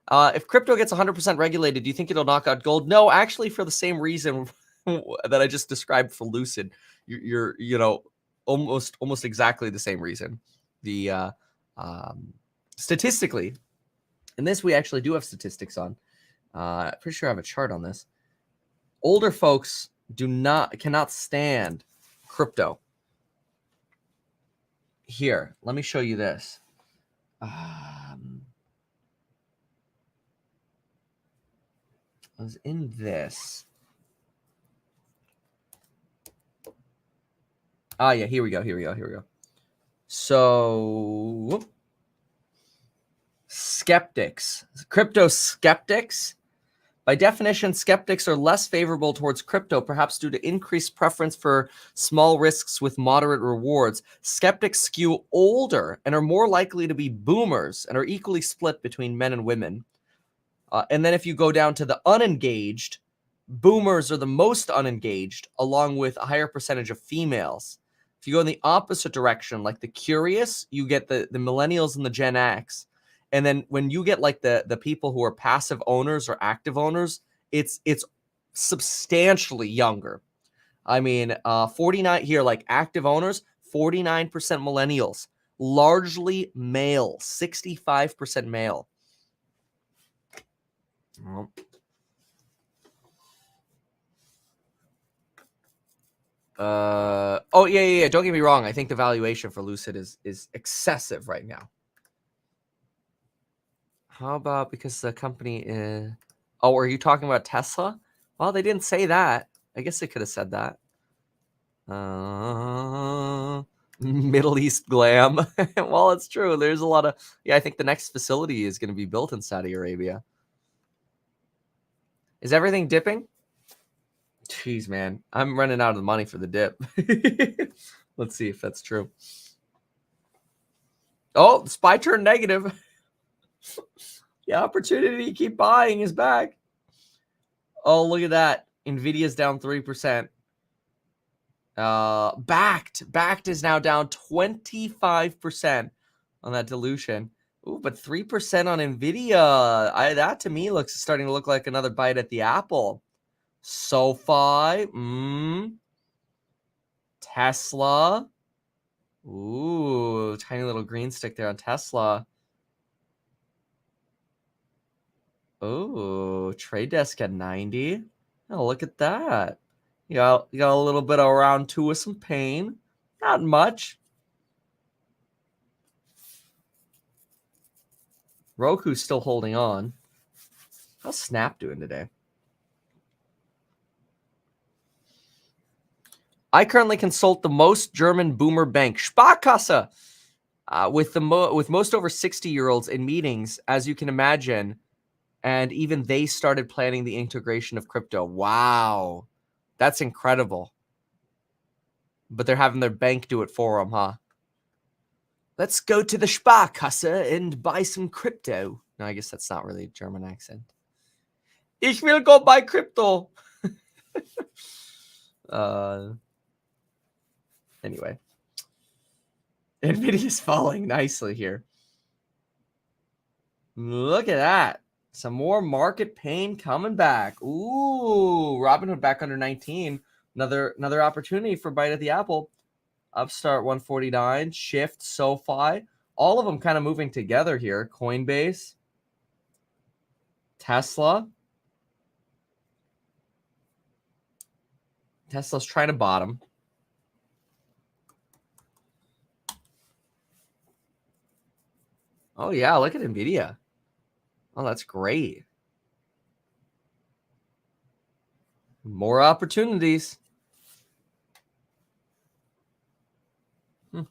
If crypto gets 100% regulated, do you think it'll knock out gold? No, actually, for the same reason that I just described for Lucid, you're almost exactly the same reason. The statistically, and this we actually do have statistics on. Pretty sure I have a chart on this. Older folks cannot stand crypto. Here, let me show you this. I was in this. Yeah, here we go. So, crypto skeptics. By definition, skeptics are less favorable towards crypto, perhaps due to increased preference for small risks with moderate rewards. Skeptics skew older and are more likely to be boomers and are equally split between men and women. And then if you go down to the unengaged, boomers are the most unengaged, along with a higher percentage of females. If you go in the opposite direction, like the curious, you get the millennials and the Gen X. And then when you get like the people who are passive owners or active owners, it's substantially younger. I mean, 49 here, like active owners, 49% millennials, largely male, 65% male. Yeah. Don't get me wrong. I think the valuation for Lucid is excessive right now. How about because the company is... Oh, are you talking about Tesla? Well, they didn't say that. I guess they could have said that. Middle East glam. Well, it's true. There's a lot of... Yeah, I think the next facility is going to be built in Saudi Arabia. Is everything dipping? Jeez, man. I'm running out of money for the dip. Let's see if that's true. Oh, the SPY turned negative. The opportunity to keep buying is back. Oh, look at that. Nvidia's down 3%. Backed is now down 25% on that dilution. Ooh, but 3% on Nvidia. That to me looks starting to look like another bite at the apple. SoFi. Tesla. Ooh, tiny little green stick there on Tesla. Oh, Trade Desk at 90. Oh, look at that. You got a little bit of round two with some pain. Not much. Roku's still holding on. How's Snap doing today? I currently consult the most German boomer bank, Sparkasse, with most over 60-year-olds in meetings, as you can imagine. And even they started planning the integration of crypto. Wow. That's incredible. But they're having their bank do it for them, huh? Let's go to the Sparkasse and buy some crypto. No, I guess that's not really a German accent. Ich will go buy crypto. Anyway. Nvidia's falling nicely here. Look at that. Some more market pain coming back. Ooh, Robinhood back under 19. Another opportunity for bite at the apple. Upstart 149, Shift, SoFi. All of them kind of moving together here. Coinbase, Tesla. Tesla's trying to bottom. Oh, yeah, look at Nvidia. Oh, that's great. More opportunities.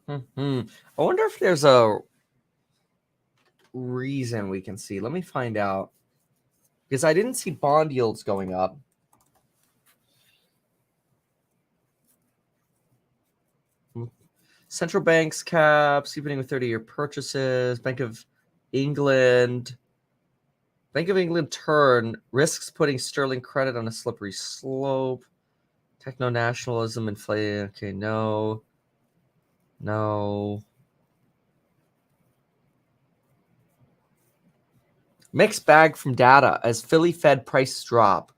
I wonder if there's a reason we can see. Let me find out. Because I didn't see bond yields going up. Central banks cap, steepening with 30-year purchases. Bank of England turn risks putting sterling credit on a slippery slope. Techno-nationalism, inflation. Okay, no. Mixed bag from data as Philly Fed price drop.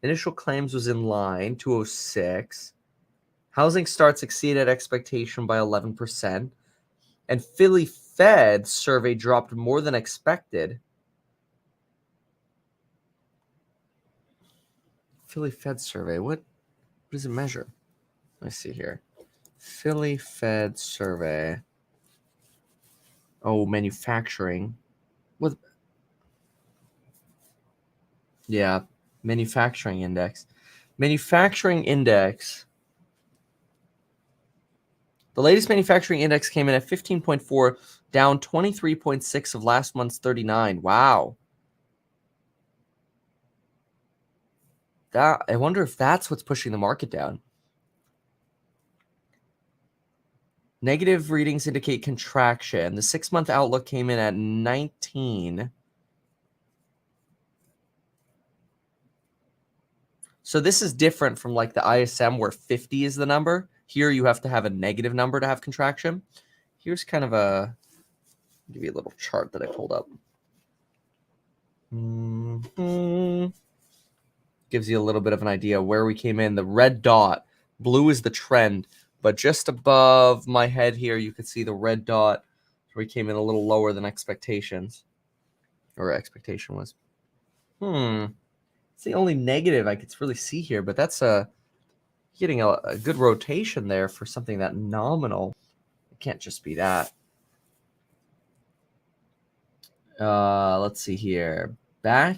Initial claims was in line, 206. Housing starts exceeded expectation by 11%. And Philly Fed survey dropped more than expected. Philly Fed survey, what does it measure? Let me see here. Philly Fed survey. Oh, manufacturing. What? Yeah, manufacturing index. Manufacturing index. The latest manufacturing index came in at 15.4, down 23.6 of last month's 39. Wow. I wonder if that's what's pushing the market down. Negative readings indicate contraction. The 6-month outlook came in at 19. So this is different from like the ISM where 50 is the number. Here you have to have a negative number to have contraction. Here's kind of a, I'll give you a little chart that I pulled up. Gives you a little bit of an idea where we came in. The red dot, blue is the trend, but just above my head here, you can see the red dot where we came in a little lower than expectations, or expectation was. It's the only negative I could really see here, but that's getting a good rotation there for something that nominal. It can't just be that. Let's see here.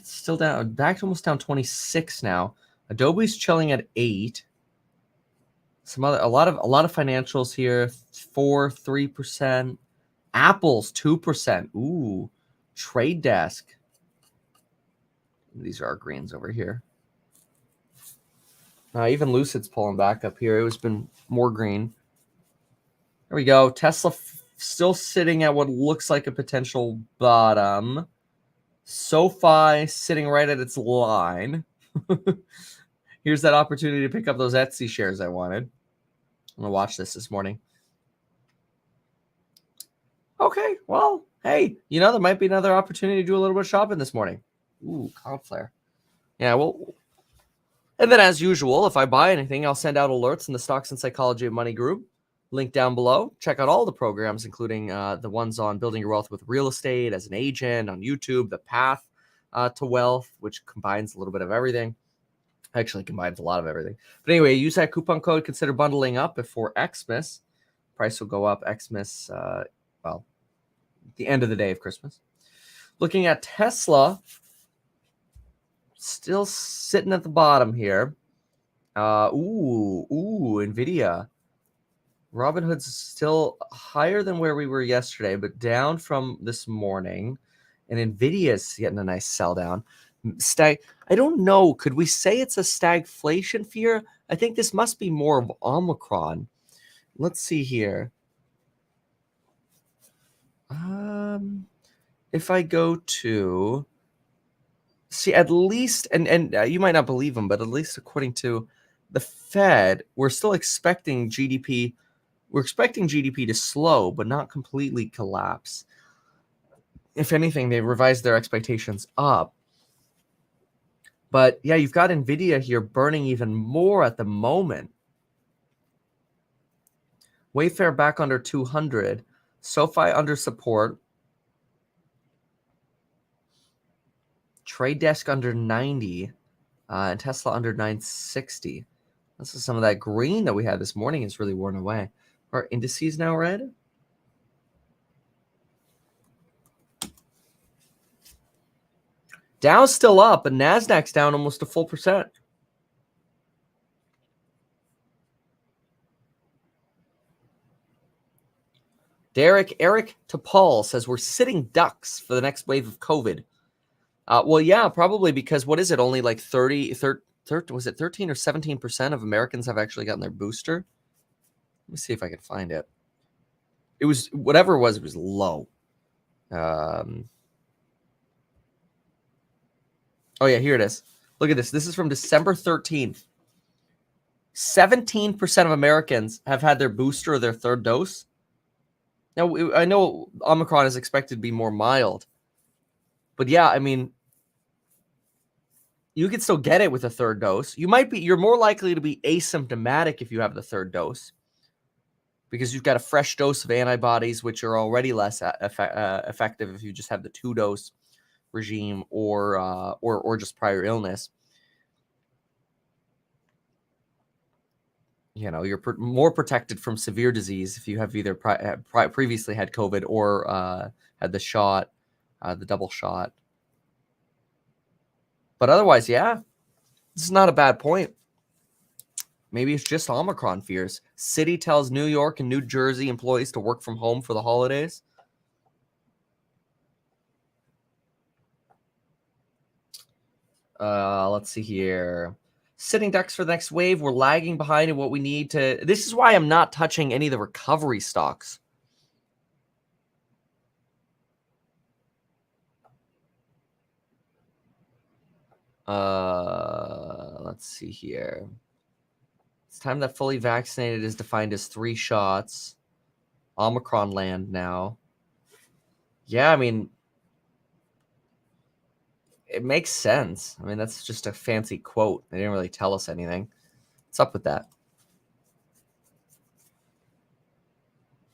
Still down. Back to almost down 26 now. Adobe's chilling at 8. A lot of financials here. 3%. Apple's 2%. Ooh, Trade Desk. These are our greens over here. Even Lucid's pulling back up here. It was been more green. There we go. Tesla still sitting at what looks like a potential bottom. SoFi sitting right at its line. Here's that opportunity to pick up those Etsy shares I wanted. I'm going to watch this morning. Okay, well, hey, there might be another opportunity to do a little bit of shopping this morning. Ooh, Cloudflare. Yeah, well, and then as usual, if I buy anything, I'll send out alerts in the Stocks and Psychology of Money group. Link down below. Check out all the programs, including the ones on building your wealth with real estate as an agent on YouTube, the Path to Wealth, which combines a little bit of everything. Actually combines a lot of everything. But anyway, use that coupon code. Consider bundling up before Xmas. Price will go up Xmas, the end of the day of Christmas. Looking at Tesla, still sitting at the bottom here. NVIDIA. Robinhood's still higher than where we were yesterday, but down from this morning. And NVIDIA's getting a nice sell down. I don't know. Could we say it's a stagflation fear? I think this must be more of Omicron. Let's see here. If I go to see, at least, and you might not believe them, but at least according to the Fed, we're still expecting GDP. We're expecting GDP to slow, but not completely collapse. If anything, they revised their expectations up. But yeah, you've got NVIDIA here burning even more at the moment. Wayfair back under 200. SoFi under support. Trade Desk under 90. And Tesla under 960. This is some of that green that we had this morning is really worn away. Are indices now red? Dow's still up, but NASDAQ's down almost a full percent. Eric to Paul says we're sitting ducks for the next wave of COVID. Well, yeah, probably because what is it? Only like 13 was it 13 or 17% of Americans have actually gotten their booster? Let me see if I can find it. It was whatever it was low. Oh yeah, here it is. Look at this. This is from December 13th. 17% of Americans have had their booster or their third dose. Now, I know Omicron is expected to be more mild. But yeah, I mean, you could still get it with a third dose. You're more likely to be asymptomatic if you have the third dose because you've got a fresh dose of antibodies, which are already less effective if you just have the 2-dose regime or just prior illness. You know, you're more protected from severe disease if you have either previously had COVID or had the shot, the double shot. But otherwise, yeah, this is not a bad point. Maybe it's just Omicron fears. City tells New York and New Jersey employees to work from home for the holidays. Let's see here. Sitting ducks for the next wave. We're lagging behind in what we need to. This is why I'm not touching any of the recovery stocks. Let's see here. It's time that fully vaccinated is defined as 3 shots. Omicron land now. Yeah, I mean, it makes sense. I mean, that's just a fancy quote. They didn't really tell us anything. What's up with that?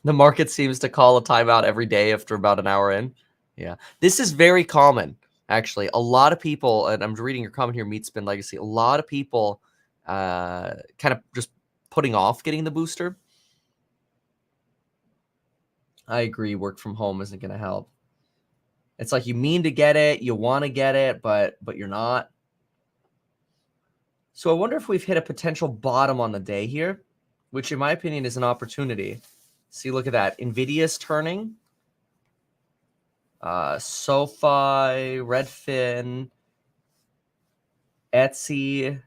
The market seems to call a timeout every day after about an hour in. Yeah. This is very common, actually. A lot of people, and I'm reading your comment here, Meat Spin Legacy, a lot of people kind of just putting off getting the booster. I agree. Work from home isn't going to help. It's like you mean to get it, you want to get it, but you're not. So I wonder if we've hit a potential bottom on the day here, which in my opinion is an opportunity. See, look at that. Nvidia's turning. SoFi, Redfin, Etsy.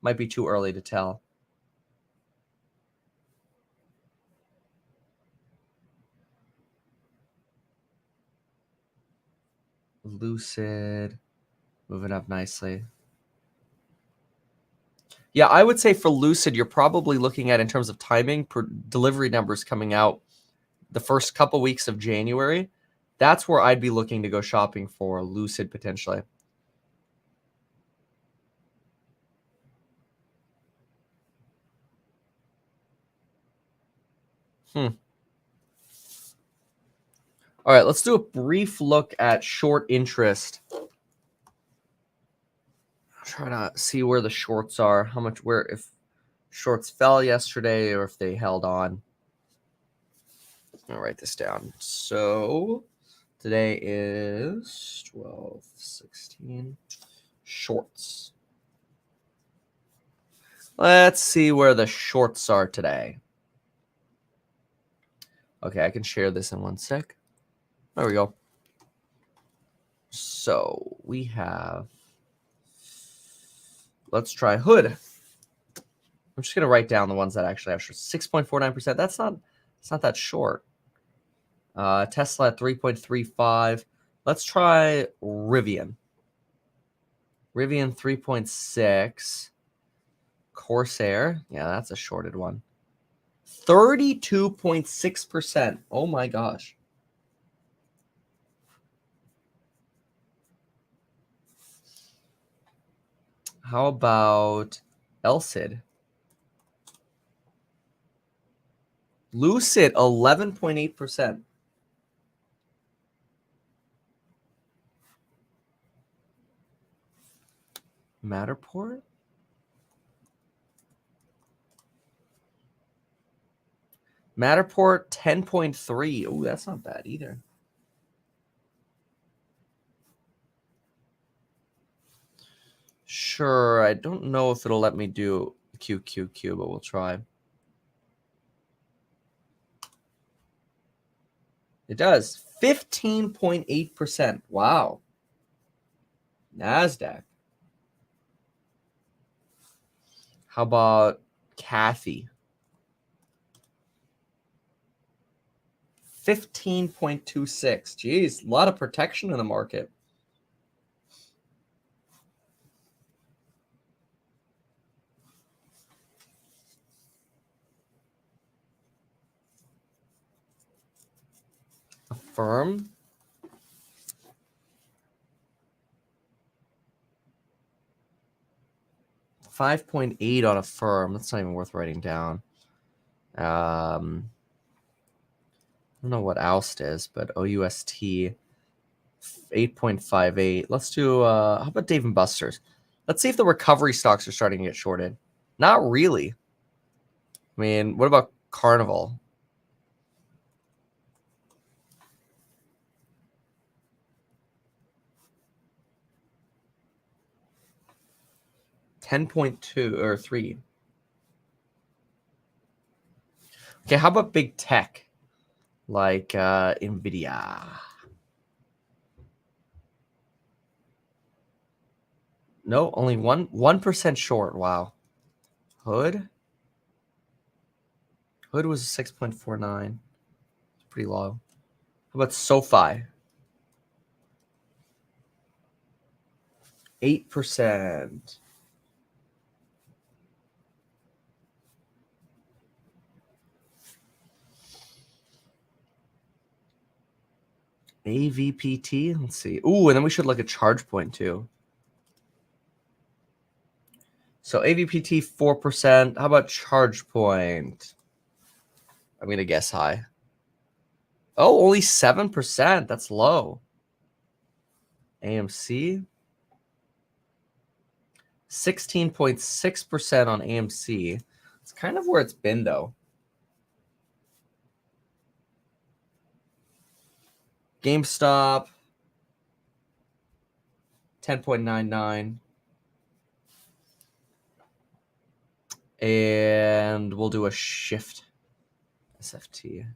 Might be too early to tell. Lucid, moving up nicely. Yeah, I would say for Lucid, you're probably looking at, in terms of timing, delivery numbers coming out the first couple weeks of January. That's where I'd be looking to go shopping for Lucid potentially. All right, let's do a brief look at short interest. Try to see where the shorts are, if shorts fell yesterday or if they held on. I'll write this down. So today is 12/16. Shorts. Let's see where the shorts are today. Okay, I can share this in one sec. There we go. So we have, let's try Hood. I'm just gonna write down the ones that actually have 6.49%. That's not that short. Tesla at 3.35. Let's try Rivian. Rivian 3.6. Corsair. Yeah, that's a shorted one. 32.6%. Oh my gosh. How about Elsid? Lucid, 11.8%. Matterport? Matterport, 10.3. Oh, that's not bad either. Sure, I don't know if it'll let me do QQQ, but we'll try. It does. 15.8%. Wow. NASDAQ. How about Kathy? 15.26. Geez, a lot of protection in the market. Affirm. $5.8 on Affirm. That's not even worth writing down. I don't know what Oust is, but OUST 8.58. Let's do how about Dave and Buster's? Let's see if the recovery stocks are starting to get shorted. Not really. I mean, what about Carnival? $10.2 or 3. Okay, how about big tech? Like Nvidia. No, only 1% short. Wow. Hood was 6.49. It's pretty low. How about SoFi? 8%. AVPT. Let's see. Ooh, and then we should look at ChargePoint too. So AVPT 4%. How about ChargePoint? I'm gonna guess high. Oh, only 7%. That's low. AMC. 16.6% on AMC. It's kind of where it's been though. GameStop. 10.99. And we'll do a shift. SFT.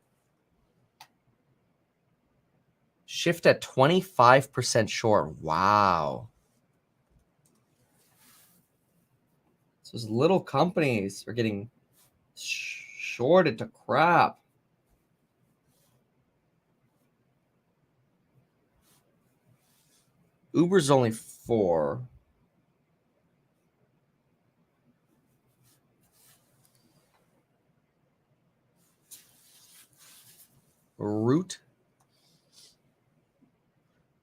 Shift at 25% short. Wow. So those little companies are getting shorted to crap. Uber's only 4.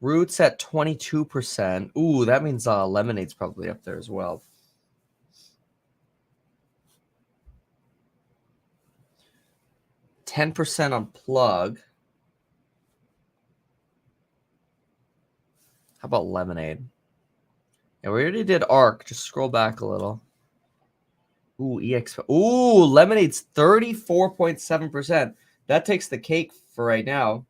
Root's at 22%. Ooh, that means Lemonade's probably up there as well. $10 on Plug. How about Lemonade? Yeah, we already did ARC. Just scroll back a little. Ooh, EX. Ooh, Lemonade's 34.7%. That takes the cake for right now.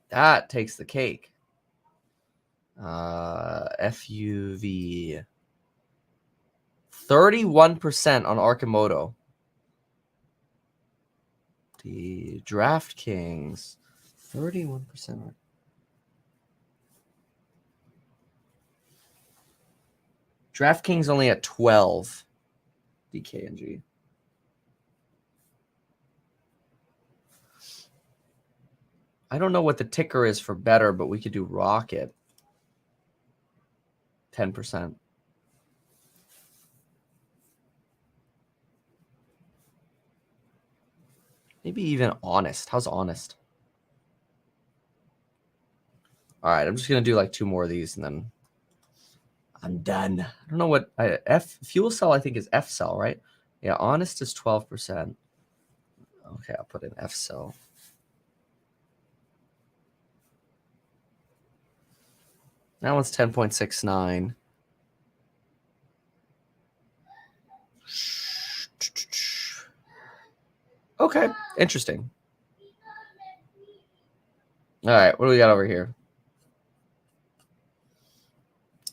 That takes the cake. FUV. 31% on Arcimoto. The DraftKings. 31%. DraftKings only at 12. DKNG. I don't know what the ticker is for better, but we could do Rocket. 10%. Maybe even Honest. How's Honest? All right, I'm just going to do like 2 more of these and then I'm done. I don't know what Fuel Cell I think is F Cell, right? Yeah, Honest is 12%. Okay, I'll put in F Cell. That one's 10.69. Okay, interesting. All right, what do we got over here?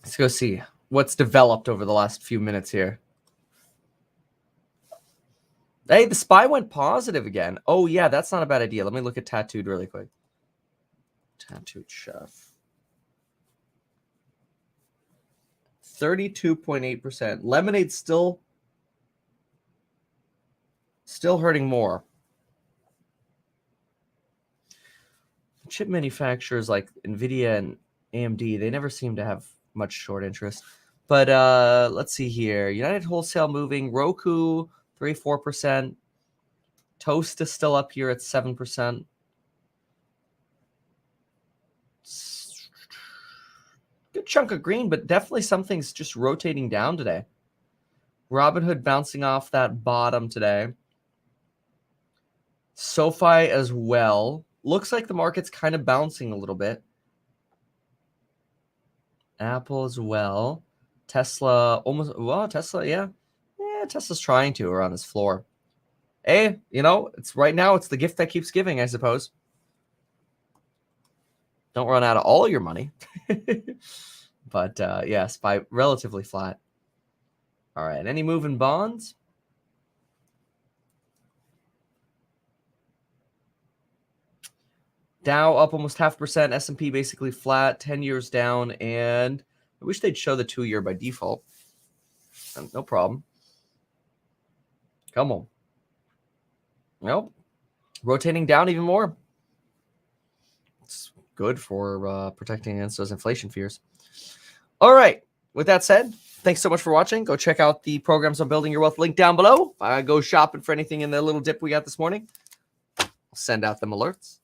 Let's go see what's developed over the last few minutes here. Hey, the SPY went positive again. Oh, yeah, that's not a bad idea. Let me look at Tattooed really quick. Tattooed Chef. 32.8%. Lemonade's still hurting more. Chip manufacturers like NVIDIA and AMD, they never seem to have much short interest. But let's see here. United Wholesale moving. Roku, 3-4%. Toast is still up here at 7%. Good chunk of green, but definitely something's just rotating down today. Robinhood bouncing off that bottom today. SoFi as well. Looks like the market's kind of bouncing a little bit. Apple as well. Tesla almost, well, Tesla, yeah. Yeah, Tesla's trying to around this floor. Hey, you know, it's right now, it's the gift that keeps giving, I suppose. Don't run out of all your money. But yeah, SPY relatively flat. All right, any move in bonds? Dow up almost 0.5%. S&P basically flat. 10 years down. And I wish they'd show the 2-year by default. No problem. Come on. Nope. Rotating down even more. It's good for protecting against those inflation fears. All right. With that said, thanks so much for watching. Go check out the programs on Building Your Wealth link down below. Go shopping for anything in the little dip we got this morning. I'll send out them alerts.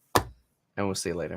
And we'll see you later.